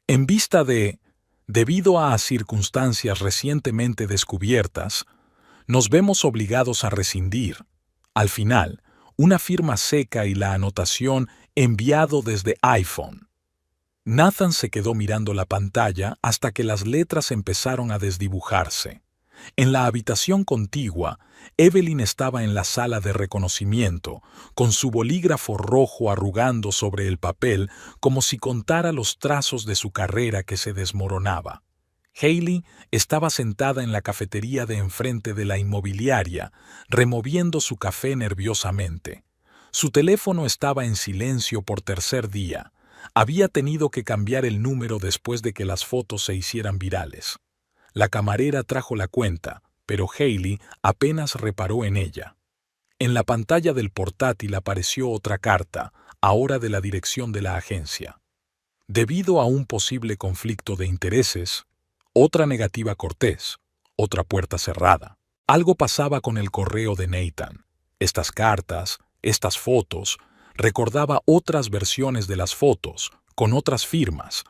En vista de, debido a circunstancias recientemente descubiertas, nos vemos obligados a rescindir. Al final, una firma seca y la anotación enviado desde iPhone. Nathan se quedó mirando la pantalla hasta que las letras empezaron a desdibujarse. En la habitación contigua, Evelyn estaba en la sala de reconocimiento, con su bolígrafo rojo arrugando sobre el papel como si contara los trazos de su carrera que se desmoronaba. Haley estaba sentada en la cafetería de enfrente de la inmobiliaria, removiendo su café nerviosamente. Su teléfono estaba en silencio por tercer día. Había tenido que cambiar el número después de que las fotos se hicieran virales. La camarera trajo la cuenta, pero Hailey apenas reparó en ella. En la pantalla del portátil apareció otra carta, ahora de la dirección de la agencia. Debido a un posible conflicto de intereses, otra negativa cortés, otra puerta cerrada. Algo pasaba con el correo de Nathan. Estas cartas, estas fotos, recordaba otras versiones de las fotos, con otras firmas,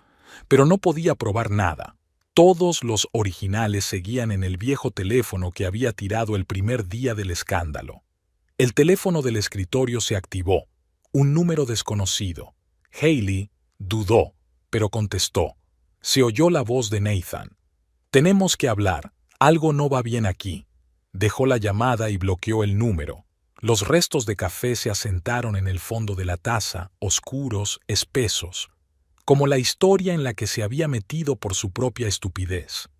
pero no podía probar nada. Todos los originales seguían en el viejo teléfono que había tirado el primer día del escándalo. El teléfono del escritorio se activó. Un número desconocido. Hailey dudó, pero contestó. Se oyó la voz de Nathan. «Tenemos que hablar. Algo no va bien aquí». Dejó la llamada y bloqueó el número. Los restos de café se asentaron en el fondo de la taza, oscuros, espesos, como la historia en la que se había metido por su propia estupidez.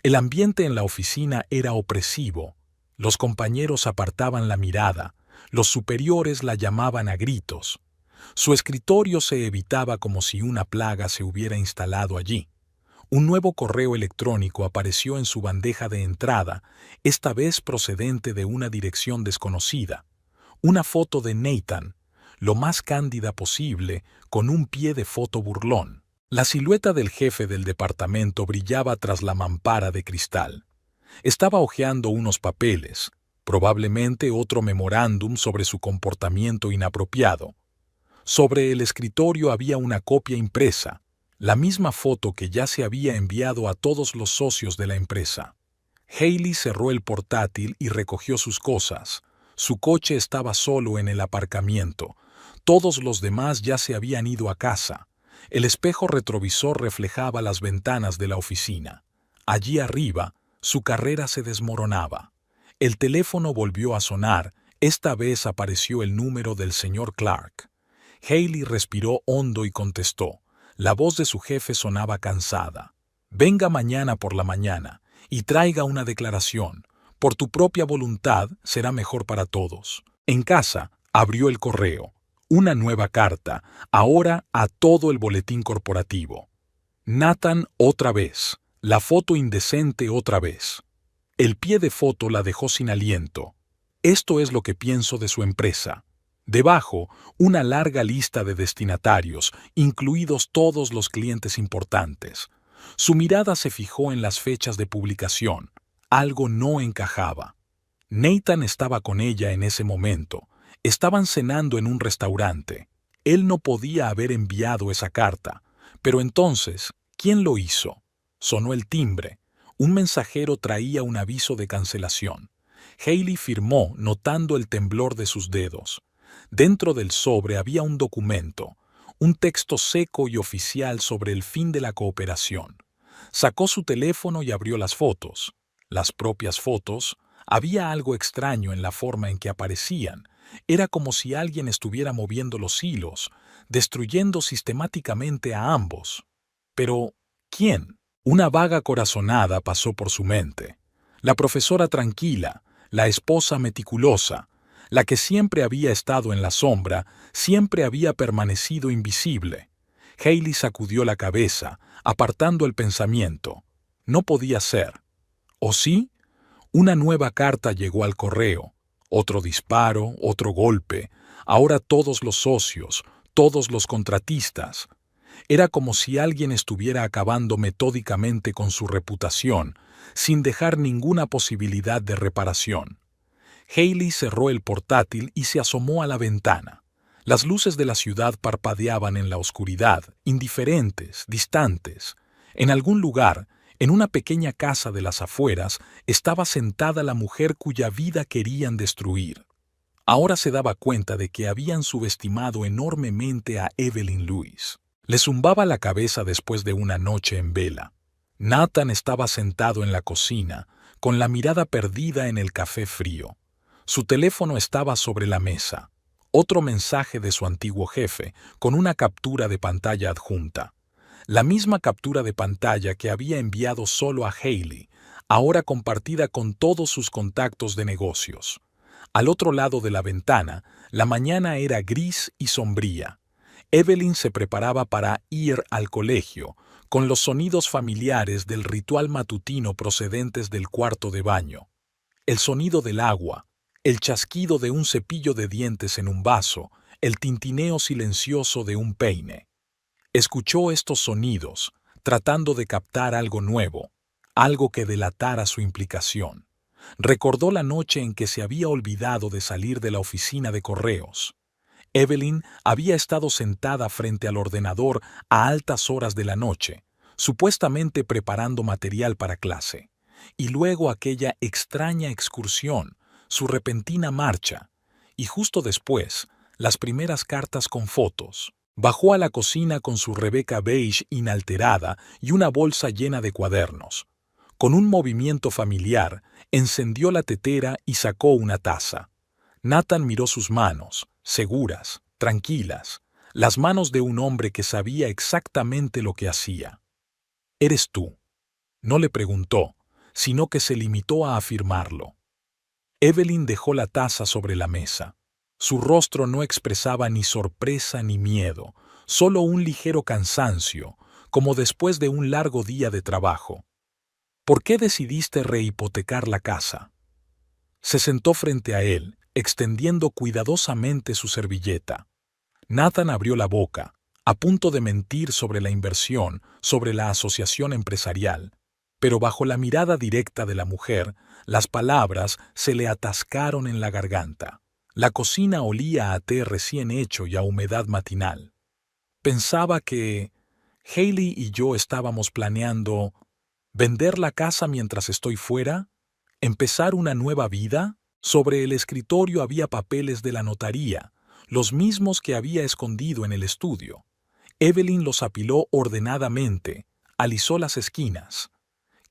El ambiente en la oficina era opresivo. Los compañeros apartaban la mirada, los superiores la llamaban a gritos. Su escritorio se evitaba como si una plaga se hubiera instalado allí. Un nuevo correo electrónico apareció en su bandeja de entrada, esta vez procedente de una dirección desconocida. Una foto de Nathan, lo más cándida posible, con un pie de foto burlón. La silueta del jefe del departamento brillaba tras la mampara de cristal. Estaba hojeando unos papeles, probablemente otro memorándum sobre su comportamiento inapropiado. Sobre el escritorio había una copia impresa, la misma foto que ya se había enviado a todos los socios de la empresa. Hailey cerró el portátil y recogió sus cosas. Su coche estaba solo en el aparcamiento. Todos los demás ya se habían ido a casa. El espejo retrovisor reflejaba las ventanas de la oficina. Allí arriba, su carrera se desmoronaba. El teléfono volvió a sonar. Esta vez apareció el número del señor Clark. Hailey respiró hondo y contestó. La voz de su jefe sonaba cansada. «Venga mañana por la mañana y traiga una declaración. Por tu propia voluntad será mejor para todos». En casa, abrió el correo. Una nueva carta, ahora a todo el boletín corporativo. Nathan otra vez. La foto indecente otra vez. El pie de foto la dejó sin aliento. «Esto es lo que pienso de su empresa». Debajo, una larga lista de destinatarios, incluidos todos los clientes importantes. Su mirada se fijó en las fechas de publicación. Algo no encajaba. Nathan estaba con ella en ese momento. Estaban cenando en un restaurante. Él no podía haber enviado esa carta. Pero entonces, ¿quién lo hizo? Sonó el timbre. Un mensajero traía un aviso de cancelación. Hailey firmó, notando el temblor de sus dedos. Dentro del sobre había un documento, un texto seco y oficial sobre el fin de la cooperación. Sacó su teléfono y abrió las fotos. Las propias fotos. Había algo extraño en la forma en que aparecían. Era como si alguien estuviera moviendo los hilos, destruyendo sistemáticamente a ambos. Pero, ¿quién? Una vaga corazonada pasó por su mente. La profesora tranquila, la esposa meticulosa, la que siempre había estado en la sombra, siempre había permanecido invisible. Hailey sacudió la cabeza, apartando el pensamiento. No podía ser. ¿O sí? Una nueva carta llegó al correo. Otro disparo, otro golpe. Ahora todos los socios, todos los contratistas. Era como si alguien estuviera acabando metódicamente con su reputación, sin dejar ninguna posibilidad de reparación. Hailey cerró el portátil y se asomó a la ventana. Las luces de la ciudad parpadeaban en la oscuridad, indiferentes, distantes. En algún lugar, en una pequeña casa de las afueras, estaba sentada la mujer cuya vida querían destruir. Ahora se daba cuenta de que habían subestimado enormemente a Evelyn Lewis. Le zumbaba la cabeza después de una noche en vela. Nathan estaba sentado en la cocina, con la mirada perdida en el café frío. Su teléfono estaba sobre la mesa. Otro mensaje de su antiguo jefe, con una captura de pantalla adjunta. La misma captura de pantalla que había enviado solo a Hailey, ahora compartida con todos sus contactos de negocios. Al otro lado de la ventana, la mañana era gris y sombría. Evelyn se preparaba para ir al colegio, con los sonidos familiares del ritual matutino procedentes del cuarto de baño. El sonido del agua, el chasquido de un cepillo de dientes en un vaso, el tintineo silencioso de un peine. Escuchó estos sonidos, tratando de captar algo nuevo, algo que delatara su implicación. Recordó la noche en que se había olvidado de salir de la oficina de correos. Evelyn había estado sentada frente al ordenador a altas horas de la noche, supuestamente preparando material para clase. Y luego aquella extraña excursión, su repentina marcha, y justo después, las primeras cartas con fotos. Bajó a la cocina con su Rebeca beige inalterada y una bolsa llena de cuadernos. Con un movimiento familiar, encendió la tetera y sacó una taza. Nathan miró sus manos, seguras, tranquilas, las manos de un hombre que sabía exactamente lo que hacía. «¿Eres tú?», no le preguntó, sino que se limitó a afirmarlo. Evelyn dejó la taza sobre la mesa. Su rostro no expresaba ni sorpresa ni miedo, solo un ligero cansancio, como después de un largo día de trabajo. «¿Por qué decidiste rehipotecar la casa?». Se sentó frente a él, extendiendo cuidadosamente su servilleta. Nathan abrió la boca, a punto de mentir sobre la inversión, sobre la asociación empresarial, pero bajo la mirada directa de la mujer, las palabras se le atascaron en la garganta. La cocina olía a té recién hecho y a humedad matinal. Pensaba que Hailey y yo estábamos planeando vender la casa mientras estoy fuera, empezar una nueva vida. Sobre el escritorio había papeles de la notaría, los mismos que había escondido en el estudio. Evelyn los apiló ordenadamente, alisó las esquinas.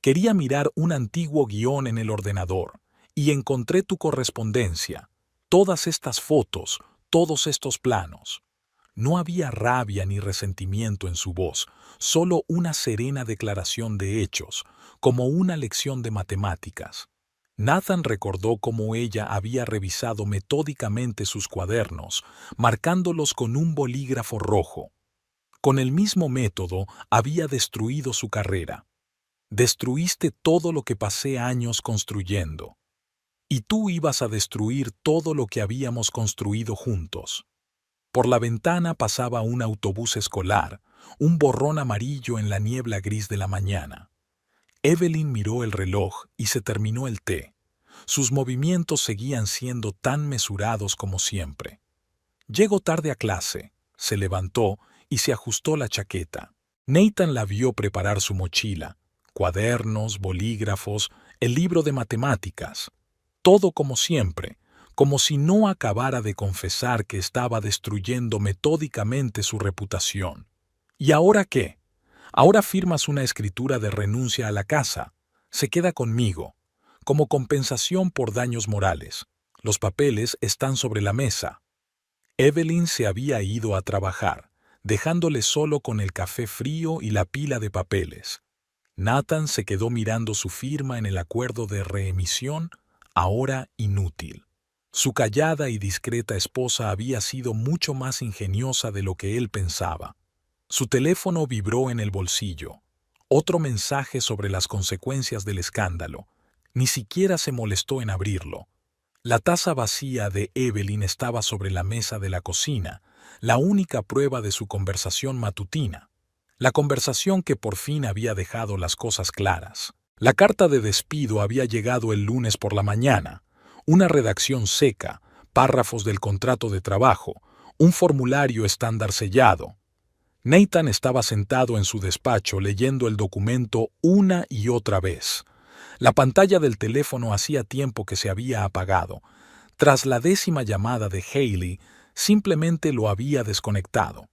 Quería mirar un antiguo guión en el ordenador, y encontré tu correspondencia, todas estas fotos, todos estos planos. No había rabia ni resentimiento en su voz, solo una serena declaración de hechos, como una lección de matemáticas. Nathan recordó cómo ella había revisado metódicamente sus cuadernos, marcándolos con un bolígrafo rojo. Con el mismo método había destruido su carrera. Destruiste todo lo que pasé años construyendo. Y tú ibas a destruir todo lo que habíamos construido juntos. Por la ventana pasaba un autobús escolar, un borrón amarillo en la niebla gris de la mañana. Evelyn miró el reloj y se terminó el té. Sus movimientos seguían siendo tan mesurados como siempre. Llegó tarde a clase, se levantó y se ajustó la chaqueta. Nathan la vio preparar su mochila, cuadernos, bolígrafos, el libro de matemáticas. Todo como siempre, como si no acabara de confesar que estaba destruyendo metódicamente su reputación. ¿Y ahora qué? Ahora firmas una escritura de renuncia a la casa. Se queda conmigo, como compensación por daños morales. Los papeles están sobre la mesa. Evelyn se había ido a trabajar, dejándole solo con el café frío y la pila de papeles. Nathan se quedó mirando su firma en el acuerdo de reemisión, ahora inútil. Su callada y discreta esposa había sido mucho más ingeniosa de lo que él pensaba. Su teléfono vibró en el bolsillo. Otro mensaje sobre las consecuencias del escándalo. Ni siquiera se molestó en abrirlo. La taza vacía de Evelyn estaba sobre la mesa de la cocina, la única prueba de su conversación matutina. La conversación que por fin había dejado las cosas claras. La carta de despido había llegado el lunes por la mañana. Una redacción seca, párrafos del contrato de trabajo, un formulario estándar sellado. Nathan estaba sentado en su despacho leyendo el documento una y otra vez. La pantalla del teléfono hacía tiempo que se había apagado. Tras la 10ª llamada de Hailey, simplemente lo había desconectado.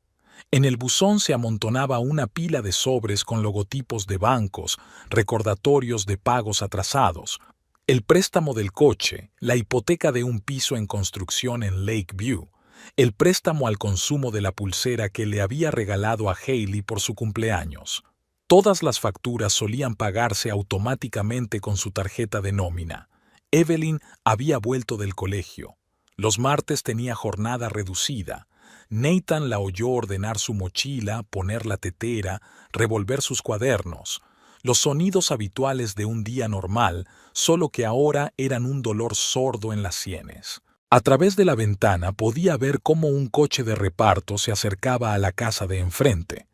En el buzón se amontonaba una pila de sobres con logotipos de bancos, recordatorios de pagos atrasados, el préstamo del coche, la hipoteca de un piso en construcción en Lakeview, el préstamo al consumo de la pulsera que le había regalado a Hailey por su cumpleaños. Todas las facturas solían pagarse automáticamente con su tarjeta de nómina. Evelyn había vuelto del colegio. Los martes tenía jornada reducida. Nathan la oyó ordenar su mochila, poner la tetera, revolver sus cuadernos. Los sonidos habituales de un día normal, solo que ahora eran un dolor sordo en las sienes. A través de la ventana podía ver cómo un coche de reparto se acercaba a la casa de enfrente.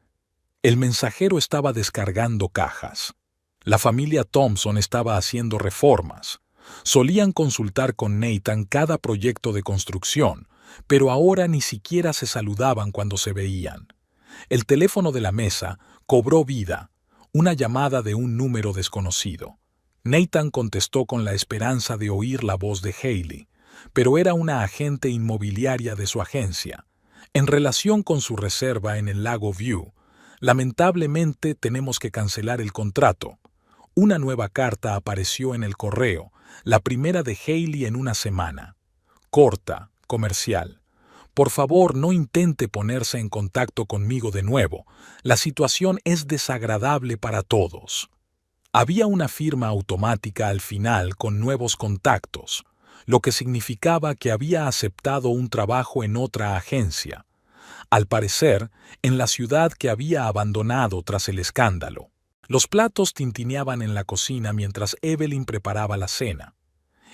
El mensajero estaba descargando cajas. La familia Thompson estaba haciendo reformas. Solían consultar con Nathan cada proyecto de construcción, pero ahora ni siquiera se saludaban cuando se veían. El teléfono de la mesa cobró vida, una llamada de un número desconocido. Nathan contestó con la esperanza de oír la voz de Hailey, pero era una agente inmobiliaria de su agencia. En relación con su reserva en el lago View, lamentablemente tenemos que cancelar el contrato. Una nueva carta apareció en el correo, la primera de Hailey en una semana. Corta, comercial. Por favor, no intente ponerse en contacto conmigo de nuevo. La situación es desagradable para todos. Había una firma automática al final con nuevos contactos, lo que significaba que había aceptado un trabajo en otra agencia. Al parecer, en la ciudad que había abandonado tras el escándalo. Los platos tintineaban en la cocina mientras Evelyn preparaba la cena.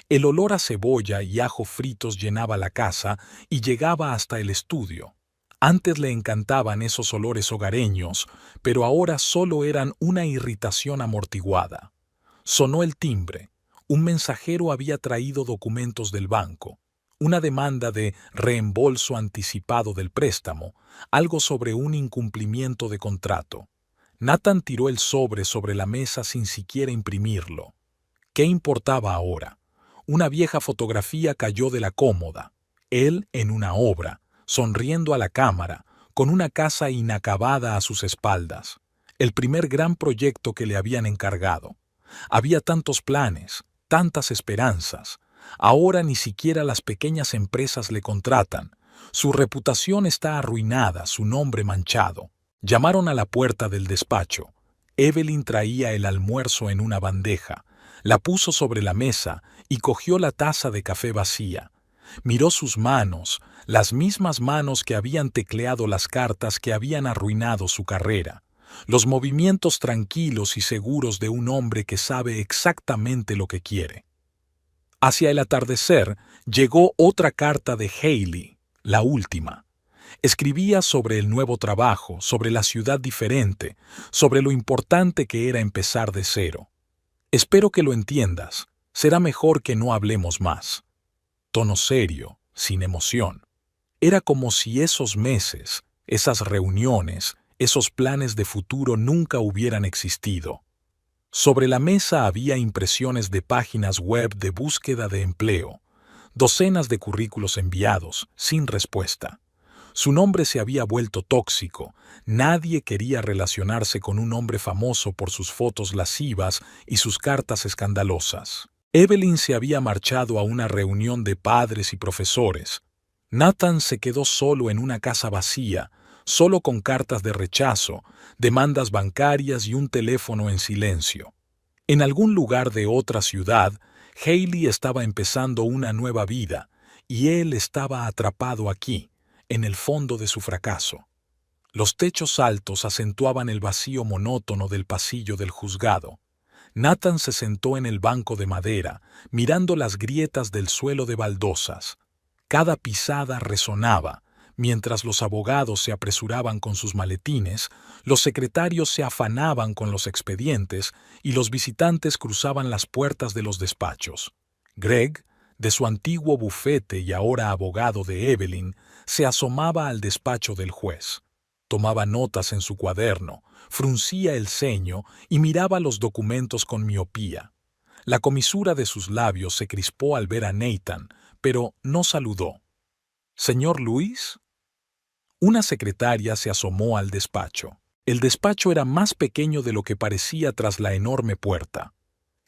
El olor a cebolla y ajo fritos llenaba la casa y llegaba hasta el estudio. Antes le encantaban esos olores hogareños, pero ahora solo eran una irritación amortiguada. Sonó el timbre. Un mensajero había traído documentos del banco, una demanda de reembolso anticipado del préstamo, algo sobre un incumplimiento de contrato. Nathan tiró el sobre la mesa sin siquiera imprimirlo. ¿Qué importaba ahora? Una vieja fotografía cayó de la cómoda. Él en una obra, sonriendo a la cámara, con una casa inacabada a sus espaldas. El primer gran proyecto que le habían encargado. Había tantos planes, tantas esperanzas. Ahora ni siquiera las pequeñas empresas le contratan. Su reputación está arruinada, su nombre manchado. Llamaron a la puerta del despacho. Evelyn traía el almuerzo en una bandeja. La puso sobre la mesa y cogió la taza de café vacía. Miró sus manos, las mismas manos que habían tecleado las cartas que habían arruinado su carrera. Los movimientos tranquilos y seguros de un hombre que sabe exactamente lo que quiere. Hacia el atardecer llegó otra carta de Hailey, la última. Escribía sobre el nuevo trabajo, sobre la ciudad diferente, sobre lo importante que era empezar de cero. Espero que lo entiendas. Será mejor que no hablemos más. Tono serio, sin emoción. Era como si esos meses, esas reuniones, esos planes de futuro nunca hubieran existido. Sobre la mesa había impresiones de páginas web de búsqueda de empleo, docenas de currículos enviados, sin respuesta. Su nombre se había vuelto tóxico. Nadie quería relacionarse con un hombre famoso por sus fotos lascivas y sus cartas escandalosas. Evelyn se había marchado a una reunión de padres y profesores. Nathan se quedó solo en una casa vacía, solo con cartas de rechazo, demandas bancarias y un teléfono en silencio. En algún lugar de otra ciudad, Hailey estaba empezando una nueva vida, y él estaba atrapado aquí, en el fondo de su fracaso. Los techos altos acentuaban el vacío monótono del pasillo del juzgado. Nathan se sentó en el banco de madera, mirando las grietas del suelo de baldosas. Cada pisada resonaba. Mientras los abogados se apresuraban con sus maletines, los secretarios se afanaban con los expedientes y los visitantes cruzaban las puertas de los despachos. Greg, de su antiguo bufete y ahora abogado de Evelyn, se asomaba al despacho del juez. Tomaba notas en su cuaderno, fruncía el ceño y miraba los documentos con miopía. La comisura de sus labios se crispó al ver a Nathan, pero no saludó. ¿Señor Luis? Una secretaria se asomó al despacho. El despacho era más pequeño de lo que parecía tras la enorme puerta.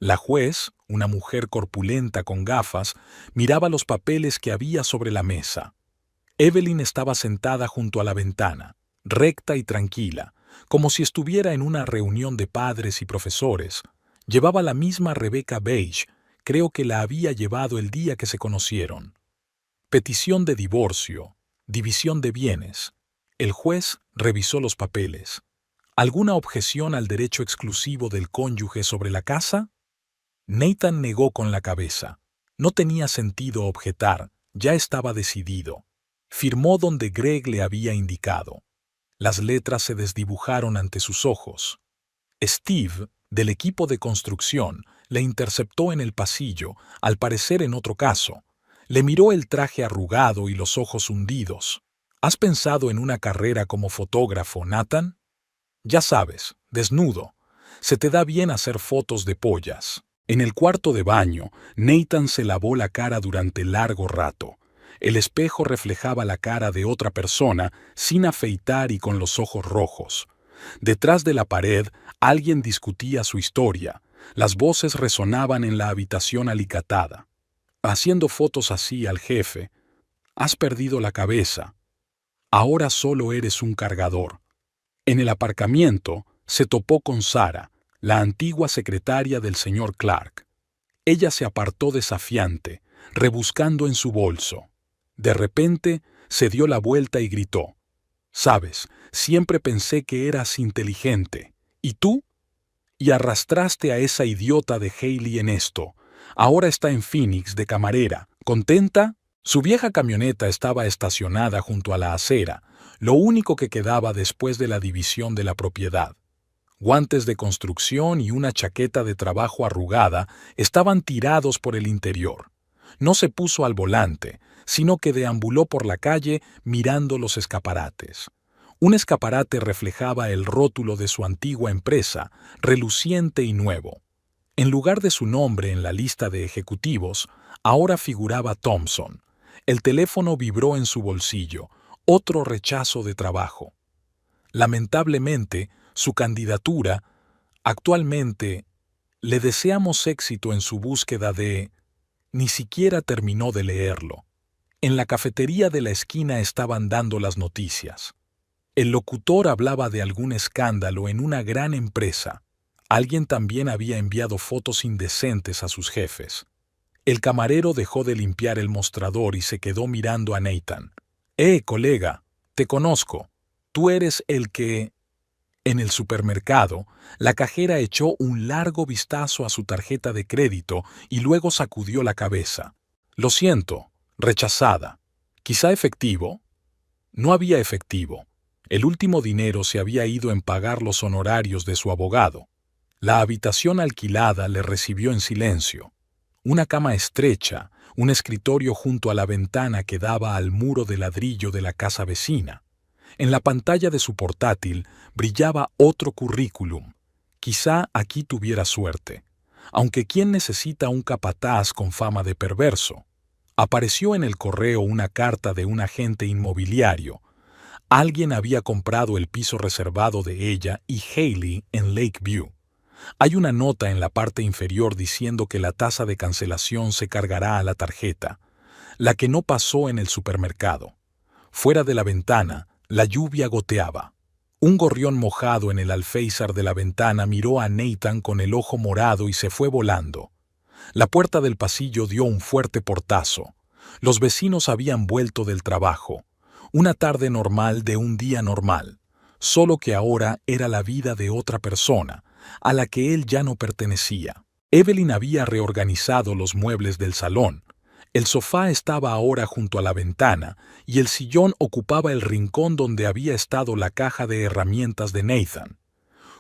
La juez, una mujer corpulenta con gafas, miraba los papeles que había sobre la mesa. Evelyn estaba sentada junto a la ventana, recta y tranquila, como si estuviera en una reunión de padres y profesores. Llevaba la misma rebeca beige, creo que la había llevado el día que se conocieron. Petición de divorcio, división de bienes. El juez revisó los papeles. ¿Alguna objeción al derecho exclusivo del cónyuge sobre la casa? Nathan negó con la cabeza. No tenía sentido objetar, ya estaba decidido. Firmó donde Greg le había indicado. Las letras se desdibujaron ante sus ojos. Steve, del equipo de construcción, le interceptó en el pasillo, al parecer en otro caso. Le miró el traje arrugado y los ojos hundidos. ¿Has pensado en una carrera como fotógrafo, Nathan? Ya sabes, desnudo. Se te da bien hacer fotos de pollas. En el cuarto de baño, Nathan se lavó la cara durante largo rato. El espejo reflejaba la cara de otra persona, sin afeitar y con los ojos rojos. Detrás de la pared, alguien discutía su historia. Las voces resonaban en la habitación alicatada. Haciendo fotos así al jefe. Has perdido la cabeza. Ahora solo eres un cargador. En el aparcamiento, se topó con Sarah, la antigua secretaria del señor Clark. Ella se apartó desafiante, rebuscando en su bolso. De repente, se dio la vuelta y gritó. «Sabes, siempre pensé que eras inteligente. ¿Y tú? Y arrastraste a esa idiota de Hailey en esto. Ahora está en Phoenix de camarera. ¿Contenta?» Su vieja camioneta estaba estacionada junto a la acera, lo único que quedaba después de la división de la propiedad. Guantes de construcción y una chaqueta de trabajo arrugada estaban tirados por el interior. No se puso al volante, sino que deambuló por la calle mirando los escaparates. Un escaparate reflejaba el rótulo de su antigua empresa, reluciente y nuevo. En lugar de su nombre en la lista de ejecutivos, ahora figuraba Thompson. El teléfono vibró en su bolsillo, otro rechazo de trabajo. Lamentablemente, su candidatura, actualmente, le deseamos éxito en su búsqueda de... Ni siquiera terminó de leerlo. En la cafetería de la esquina estaban dando las noticias. El locutor hablaba de algún escándalo en una gran empresa. Alguien también había enviado fotos indecentes a sus jefes. El camarero dejó de limpiar el mostrador y se quedó mirando a Nathan. Colega, te conozco. Tú eres el que... En el supermercado, la cajera echó un largo vistazo a su tarjeta de crédito y luego sacudió la cabeza. Lo siento, rechazada. ¿Quizá efectivo? No había efectivo. El último dinero se había ido en pagar los honorarios de su abogado. La habitación alquilada le recibió en silencio. Una cama estrecha, un escritorio junto a la ventana que daba al muro de ladrillo de la casa vecina. En la pantalla de su portátil brillaba otro currículum. Quizá aquí tuviera suerte. Aunque ¿quién necesita un capataz con fama de perverso? Apareció en el correo una carta de un agente inmobiliario. Alguien había comprado el piso reservado de ella y Hailey en Lakeview. Hay una nota en la parte inferior diciendo que la tasa de cancelación se cargará a la tarjeta, la que no pasó en el supermercado. Fuera de la ventana, la lluvia goteaba. Un gorrión mojado en el alféizar de la ventana miró a Nathan con el ojo morado y se fue volando. La puerta del pasillo dio un fuerte portazo. Los vecinos habían vuelto del trabajo. Una tarde normal de un día normal, solo que ahora era la vida de otra persona, a la que él ya no pertenecía. Evelyn había reorganizado los muebles del salón. El sofá estaba ahora junto a la ventana y el sillón ocupaba el rincón donde había estado la caja de herramientas de Nathan.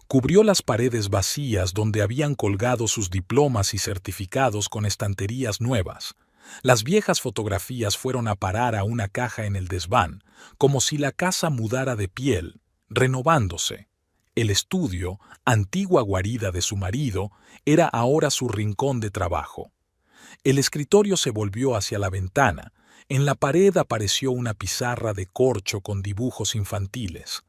Cubrió las paredes vacías donde habían colgado sus diplomas y certificados con estanterías nuevas. Las viejas fotografías fueron a parar a una caja en el desván, como si la casa mudara de piel, renovándose. El estudio, antigua guarida de su marido, era ahora su rincón de trabajo. El escritorio se volvió hacia la ventana. En la pared apareció una pizarra de corcho con dibujos infantiles.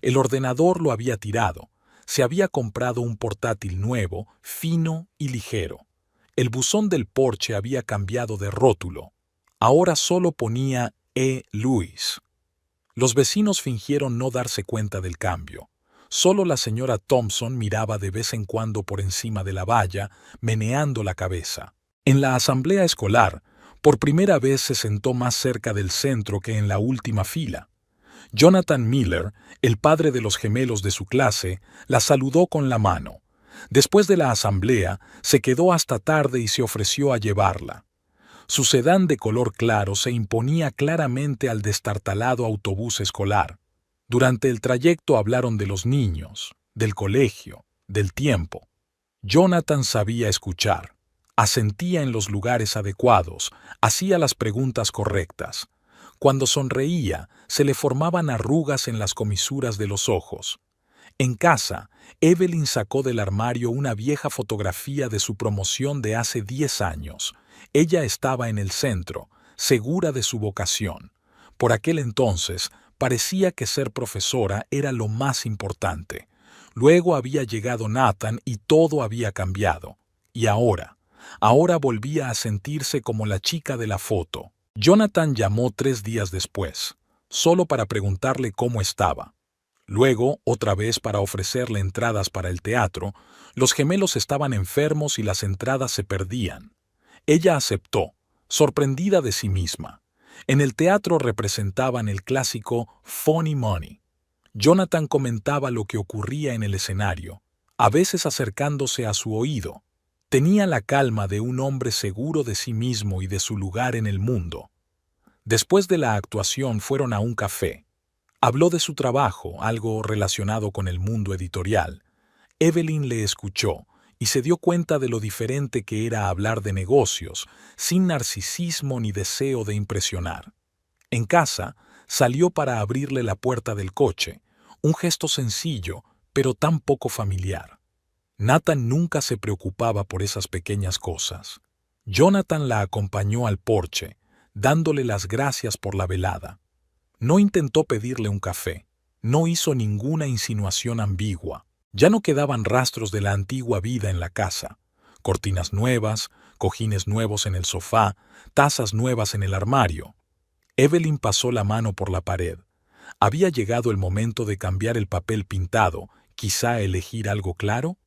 El ordenador lo había tirado. Se había comprado un portátil nuevo, fino y ligero. El buzón del porche había cambiado de rótulo. Ahora solo ponía E. Louis. Los vecinos fingieron no darse cuenta del cambio. Solo la señora Thompson miraba de vez en cuando por encima de la valla, meneando la cabeza. En la asamblea escolar, por primera vez se sentó más cerca del centro que en la última fila. Jonathan Miller, el padre de los gemelos de su clase, la saludó con la mano. Después de la asamblea, se quedó hasta tarde y se ofreció a llevarla. Su sedán de color claro se imponía claramente al destartalado autobús escolar. Durante el trayecto hablaron de los niños, del colegio, del tiempo. Jonathan sabía escuchar. Asentía en los lugares adecuados, hacía las preguntas correctas. Cuando sonreía, se le formaban arrugas en las comisuras de los ojos. En casa, Evelyn sacó del armario una vieja fotografía de su promoción de hace 10 años. Ella estaba en el centro, segura de su vocación. Por aquel entonces, parecía que ser profesora era lo más importante. Luego había llegado Nathan y todo había cambiado. Y ahora volvía a sentirse como la chica de la foto. Jonathan llamó 3 días después, solo para preguntarle cómo estaba. Luego, otra vez para ofrecerle entradas para el teatro. Los gemelos estaban enfermos y las entradas se perdían. Ella aceptó, sorprendida de sí misma. En el teatro representaban el clásico Funny Money. Jonathan comentaba lo que ocurría en el escenario, a veces acercándose a su oído. Tenía la calma de un hombre seguro de sí mismo y de su lugar en el mundo. Después de la actuación fueron a un café. Habló de su trabajo, algo relacionado con el mundo editorial. Evelyn le escuchó y se dio cuenta de lo diferente que era hablar de negocios, sin narcisismo ni deseo de impresionar. En casa, salió para abrirle la puerta del coche, un gesto sencillo, pero tan poco familiar. Nathan nunca se preocupaba por esas pequeñas cosas. Jonathan la acompañó al porche, dándole las gracias por la velada. No intentó pedirle un café, no hizo ninguna insinuación ambigua. Ya no quedaban rastros de la antigua vida en la casa. Cortinas nuevas, cojines nuevos en el sofá, tazas nuevas en el armario. Evelyn pasó la mano por la pared. ¿Había llegado el momento de cambiar el papel pintado, quizá elegir algo claro?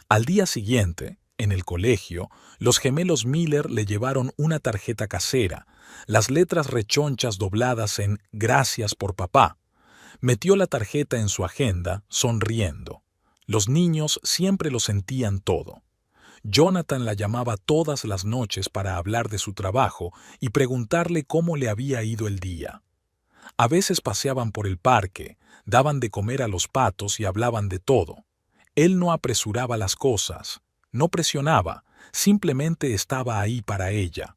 Al día siguiente, en el colegio, los gemelos Miller le llevaron una tarjeta casera, las letras rechonchas dobladas en «Gracias por papá». Metió la tarjeta en su agenda, sonriendo. Los niños siempre lo sentían todo. Jonathan la llamaba todas las noches para hablar de su trabajo y preguntarle cómo le había ido el día. A veces paseaban por el parque, daban de comer a los patos y hablaban de todo. Él no apresuraba las cosas, no presionaba, simplemente estaba ahí para ella.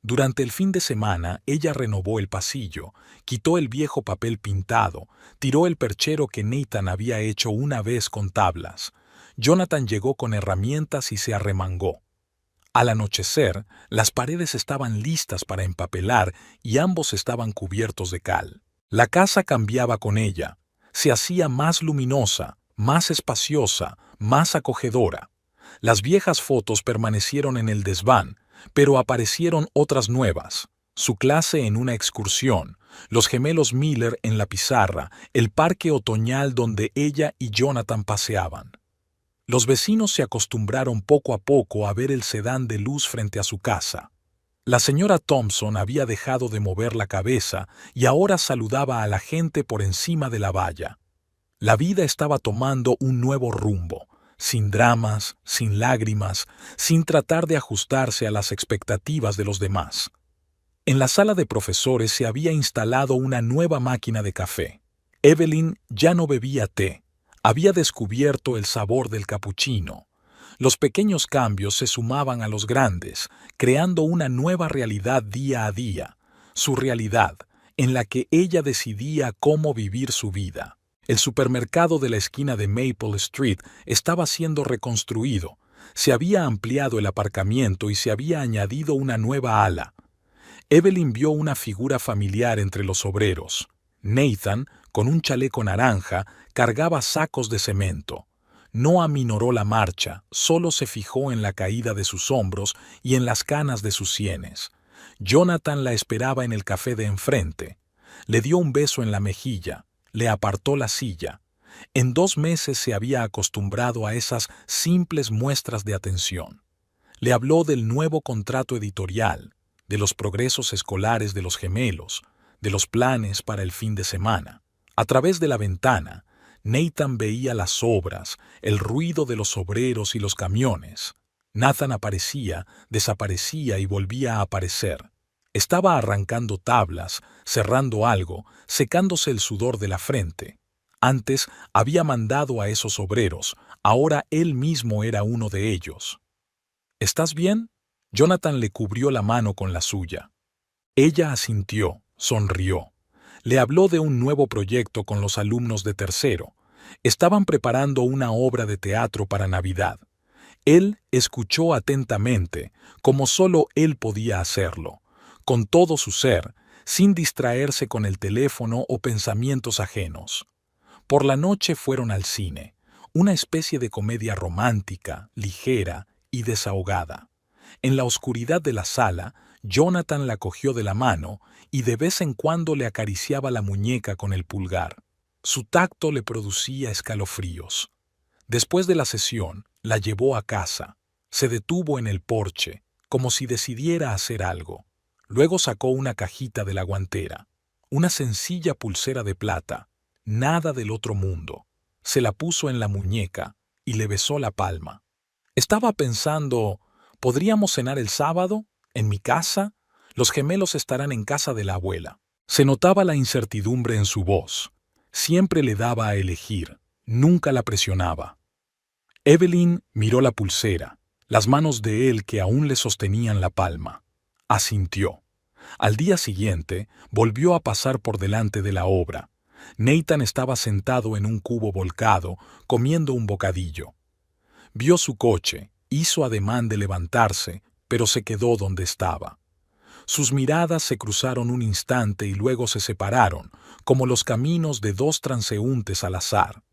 Durante el fin de semana, ella renovó el pasillo, quitó el viejo papel pintado, tiró el perchero que Nathan había hecho una vez con tablas. Jonathan llegó con herramientas y se arremangó. Al anochecer, las paredes estaban listas para empapelar y ambos estaban cubiertos de cal. La casa cambiaba con ella, se hacía más luminosa, más espaciosa, más acogedora. Las viejas fotos permanecieron en el desván, pero aparecieron otras nuevas. Su clase en una excursión, los gemelos Miller en la pizarra, el parque otoñal donde ella y Jonathan paseaban. Los vecinos se acostumbraron poco a poco a ver el sedán de luz frente a su casa. La señora Thompson había dejado de mover la cabeza y ahora saludaba a la gente por encima de la valla. La vida estaba tomando un nuevo rumbo, sin dramas, sin lágrimas, sin tratar de ajustarse a las expectativas de los demás. En la sala de profesores se había instalado una nueva máquina de café. Evelyn ya no bebía té. Había descubierto el sabor del capuchino. Los pequeños cambios se sumaban a los grandes, creando una nueva realidad día a día, su realidad, en la que ella decidía cómo vivir su vida. El supermercado de la esquina de Maple Street estaba siendo reconstruido, se había ampliado el aparcamiento y se había añadido una nueva ala. Evelyn vio una figura familiar entre los obreros. Nathan, con un chaleco naranja, cargaba sacos de cemento. No aminoró la marcha, solo se fijó en la caída de sus hombros y en las canas de sus sienes. Jonathan la esperaba en el café de enfrente. Le dio un beso en la mejilla, le apartó la silla. En 2 meses se había acostumbrado a esas simples muestras de atención. Le habló del nuevo contrato editorial, de los progresos escolares de los gemelos, de los planes para el fin de semana. A través de la ventana, Nathan veía las obras, el ruido de los obreros y los camiones. Nathan aparecía, desaparecía y volvía a aparecer. Estaba arrancando tablas, cerrando algo, secándose el sudor de la frente. Antes había mandado a esos obreros, ahora él mismo era uno de ellos. ¿Estás bien? Jonathan le cubrió la mano con la suya. Ella asintió, sonrió. Le habló de un nuevo proyecto con los alumnos de tercero. Estaban preparando una obra de teatro para Navidad. Él escuchó atentamente, como solo él podía hacerlo, con todo su ser, sin distraerse con el teléfono o pensamientos ajenos. Por la noche fueron al cine, una especie de comedia romántica, ligera y desahogada. En la oscuridad de la sala, Jonathan la cogió de la mano y de vez en cuando le acariciaba la muñeca con el pulgar. Su tacto le producía escalofríos. Después de la sesión, la llevó a casa. Se detuvo en el porche, como si decidiera hacer algo. Luego sacó una cajita de la guantera, una sencilla pulsera de plata, nada del otro mundo. Se la puso en la muñeca y le besó la palma. Estaba pensando, ¿podríamos cenar el sábado? ¿En mi casa? Los gemelos estarán en casa de la abuela. Se notaba la incertidumbre en su voz. Siempre le daba a elegir, nunca la presionaba. Evelyn miró la pulsera, las manos de él que aún le sostenían la palma. Asintió. Al día siguiente, volvió a pasar por delante de la obra. Nathan estaba sentado en un cubo volcado, comiendo un bocadillo. Vio su coche, hizo ademán de levantarse, pero se quedó donde estaba. Sus miradas se cruzaron un instante y luego se separaron, como los caminos de dos transeúntes al azar.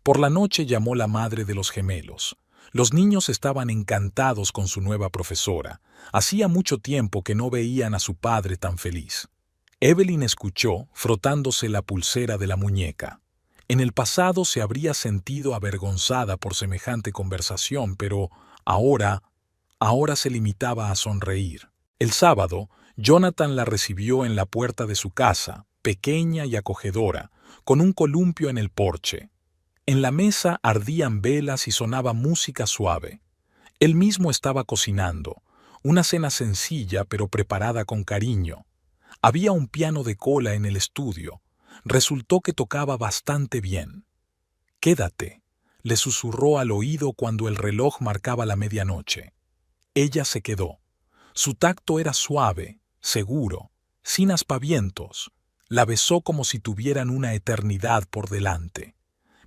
Por la noche llamó la madre de los gemelos. Los niños estaban encantados con su nueva profesora. Hacía mucho tiempo que no veían a su padre tan feliz. Evelyn escuchó, frotándose la pulsera de la muñeca. En el pasado se habría sentido avergonzada por semejante conversación, pero ahora se limitaba a sonreír. El sábado, Jonathan la recibió en la puerta de su casa, pequeña y acogedora, con un columpio en el porche. En la mesa ardían velas y sonaba música suave. Él mismo estaba cocinando, una cena sencilla pero preparada con cariño. Había un piano de cola en el estudio. Resultó que tocaba bastante bien. «Quédate», le susurró al oído cuando el reloj marcaba la medianoche. Ella se quedó. Su tacto era suave, seguro, sin aspavientos. La besó como si tuvieran una eternidad por delante.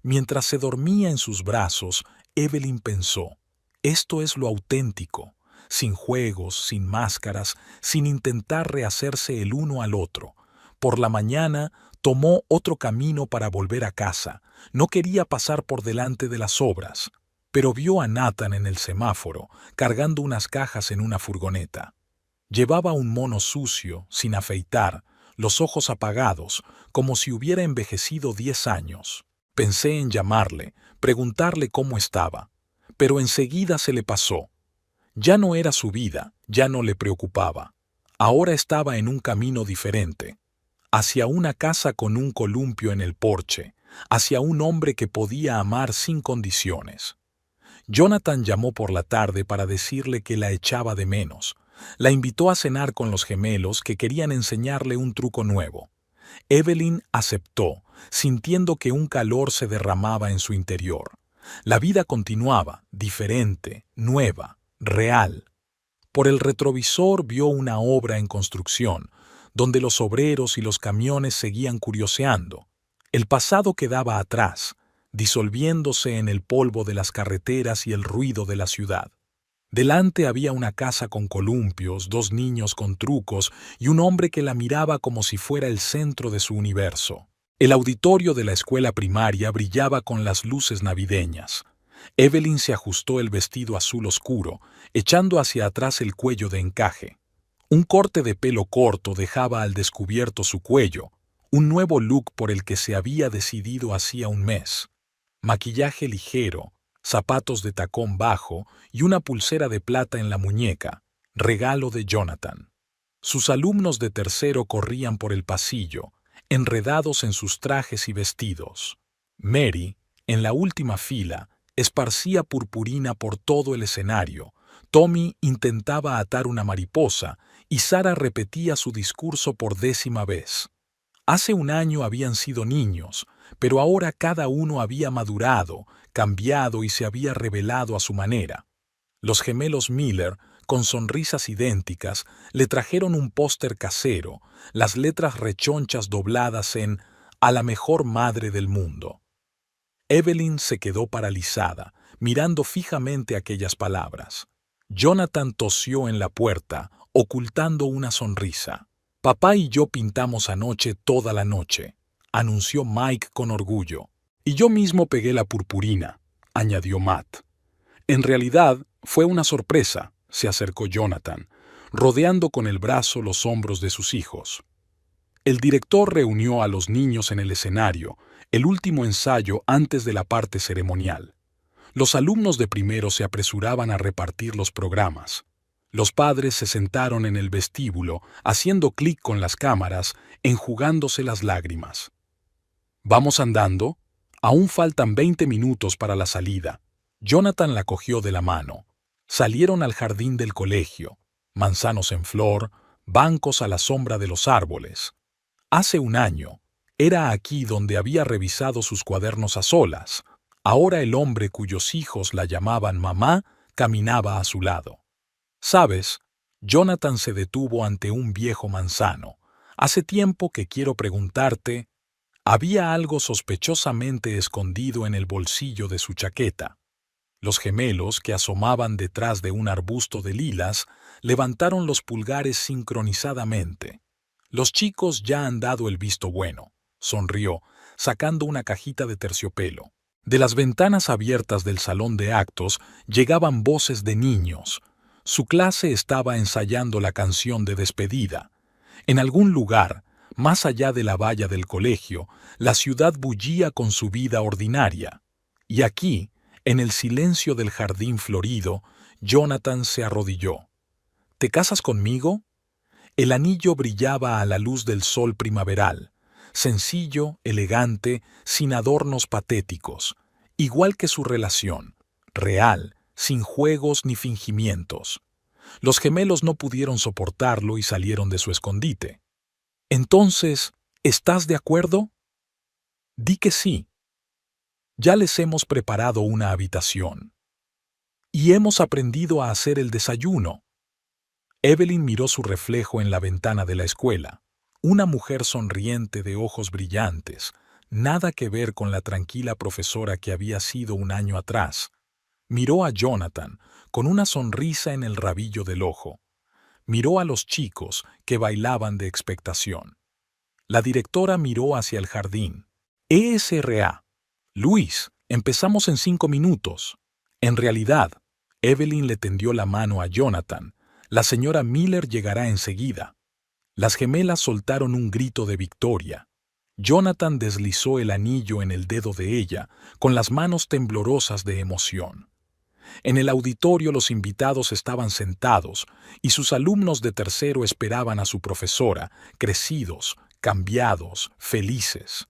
Mientras se dormía en sus brazos, Evelyn pensó, esto es lo auténtico, sin juegos, sin máscaras, sin intentar rehacerse el uno al otro. Por la mañana tomó otro camino para volver a casa. No quería pasar por delante de las obras, pero vio a Nathan en el semáforo, cargando unas cajas en una furgoneta. Llevaba un mono sucio, sin afeitar, los ojos apagados, como si hubiera envejecido 10 años. Pensé en llamarle, preguntarle cómo estaba, pero enseguida se le pasó. Ya no era su vida, ya no le preocupaba. Ahora estaba en un camino diferente, hacia una casa con un columpio en el porche, hacia un hombre que podía amar sin condiciones. Jonathan llamó por la tarde para decirle que la echaba de menos. La invitó a cenar con los gemelos que querían enseñarle un truco nuevo. Evelyn aceptó, sintiendo que un calor se derramaba en su interior. La vida continuaba, diferente, nueva, real. Por el retrovisor vio una obra en construcción, donde los obreros y los camiones seguían curioseando. El pasado quedaba atrás, disolviéndose en el polvo de las carreteras y el ruido de la ciudad. Delante había una casa con columpios, 2 niños con trucos y un hombre que la miraba como si fuera el centro de su universo. El auditorio de la escuela primaria brillaba con las luces navideñas. Evelyn se ajustó el vestido azul oscuro, echando hacia atrás el cuello de encaje. Un corte de pelo corto dejaba al descubierto su cuello, un nuevo look por el que se había decidido hacía un mes. Maquillaje ligero, zapatos de tacón bajo y una pulsera de plata en la muñeca, regalo de Jonathan. Sus alumnos de tercero corrían por el pasillo, enredados en sus trajes y vestidos. Mary, en la última fila, esparcía purpurina por todo el escenario. Tommy intentaba atar una mariposa y Sarah repetía su discurso por 10ª vez. Hace un año habían sido niños, pero ahora cada uno había madurado, cambiado y se había revelado a su manera. Los gemelos Miller, con sonrisas idénticas, le trajeron un póster casero, las letras rechonchas dobladas en «A la mejor madre del mundo». Evelyn se quedó paralizada, mirando fijamente aquellas palabras. Jonathan tosió en la puerta, ocultando una sonrisa. «Papá y yo pintamos anoche toda la noche», anunció Mike con orgullo. «Y yo mismo pegué la purpurina», añadió Matt. «En realidad, fue una sorpresa», se acercó Jonathan, rodeando con el brazo los hombros de sus hijos. El director reunió a los niños en el escenario, el último ensayo antes de la parte ceremonial. Los alumnos de primero se apresuraban a repartir los programas. Los padres se sentaron en el vestíbulo, haciendo clic con las cámaras, enjugándose las lágrimas. «¿Vamos andando? Aún faltan 20 minutos para la salida». Jonathan la cogió de la mano. Salieron al jardín del colegio, manzanos en flor, bancos a la sombra de los árboles. Hace un año, era aquí donde había revisado sus cuadernos a solas. Ahora el hombre cuyos hijos la llamaban mamá caminaba a su lado. «¿Sabes?» Jonathan se detuvo ante un viejo manzano. «Hace tiempo que quiero preguntarte». Había algo sospechosamente escondido en el bolsillo de su chaqueta. Los gemelos, que asomaban detrás de un arbusto de lilas, levantaron los pulgares sincronizadamente. «Los chicos ya han dado el visto bueno», sonrió, sacando una cajita de terciopelo. De las ventanas abiertas del salón de actos llegaban voces de niños. Su clase estaba ensayando la canción de despedida. En algún lugar, más allá de la valla del colegio, la ciudad bullía con su vida ordinaria. Y aquí, en el silencio del jardín florido, Jonathan se arrodilló. «¿Te casas conmigo?» El anillo brillaba a la luz del sol primaveral, sencillo, elegante, sin adornos patéticos, igual que su relación, real, sin juegos ni fingimientos. Los gemelos no pudieron soportarlo y salieron de su escondite. «Entonces, ¿estás de acuerdo?» «Di que sí. Ya les hemos preparado una habitación. Y hemos aprendido a hacer el desayuno». Evelyn miró su reflejo en la ventana de la escuela. Una mujer sonriente de ojos brillantes, nada que ver con la tranquila profesora que había sido un año atrás. Miró a Jonathan con una sonrisa en el rabillo del ojo. Miró a los chicos que bailaban de expectación. La directora miró hacia el jardín. «ESRA. Luis, empezamos en 5 minutos». En realidad, Evelyn le tendió la mano a Jonathan. «La señora Miller llegará enseguida». Las gemelas soltaron un grito de victoria. Jonathan deslizó el anillo en el dedo de ella, con las manos temblorosas de emoción. En el auditorio los invitados estaban sentados y sus alumnos de tercero esperaban a su profesora, crecidos, cambiados, felices.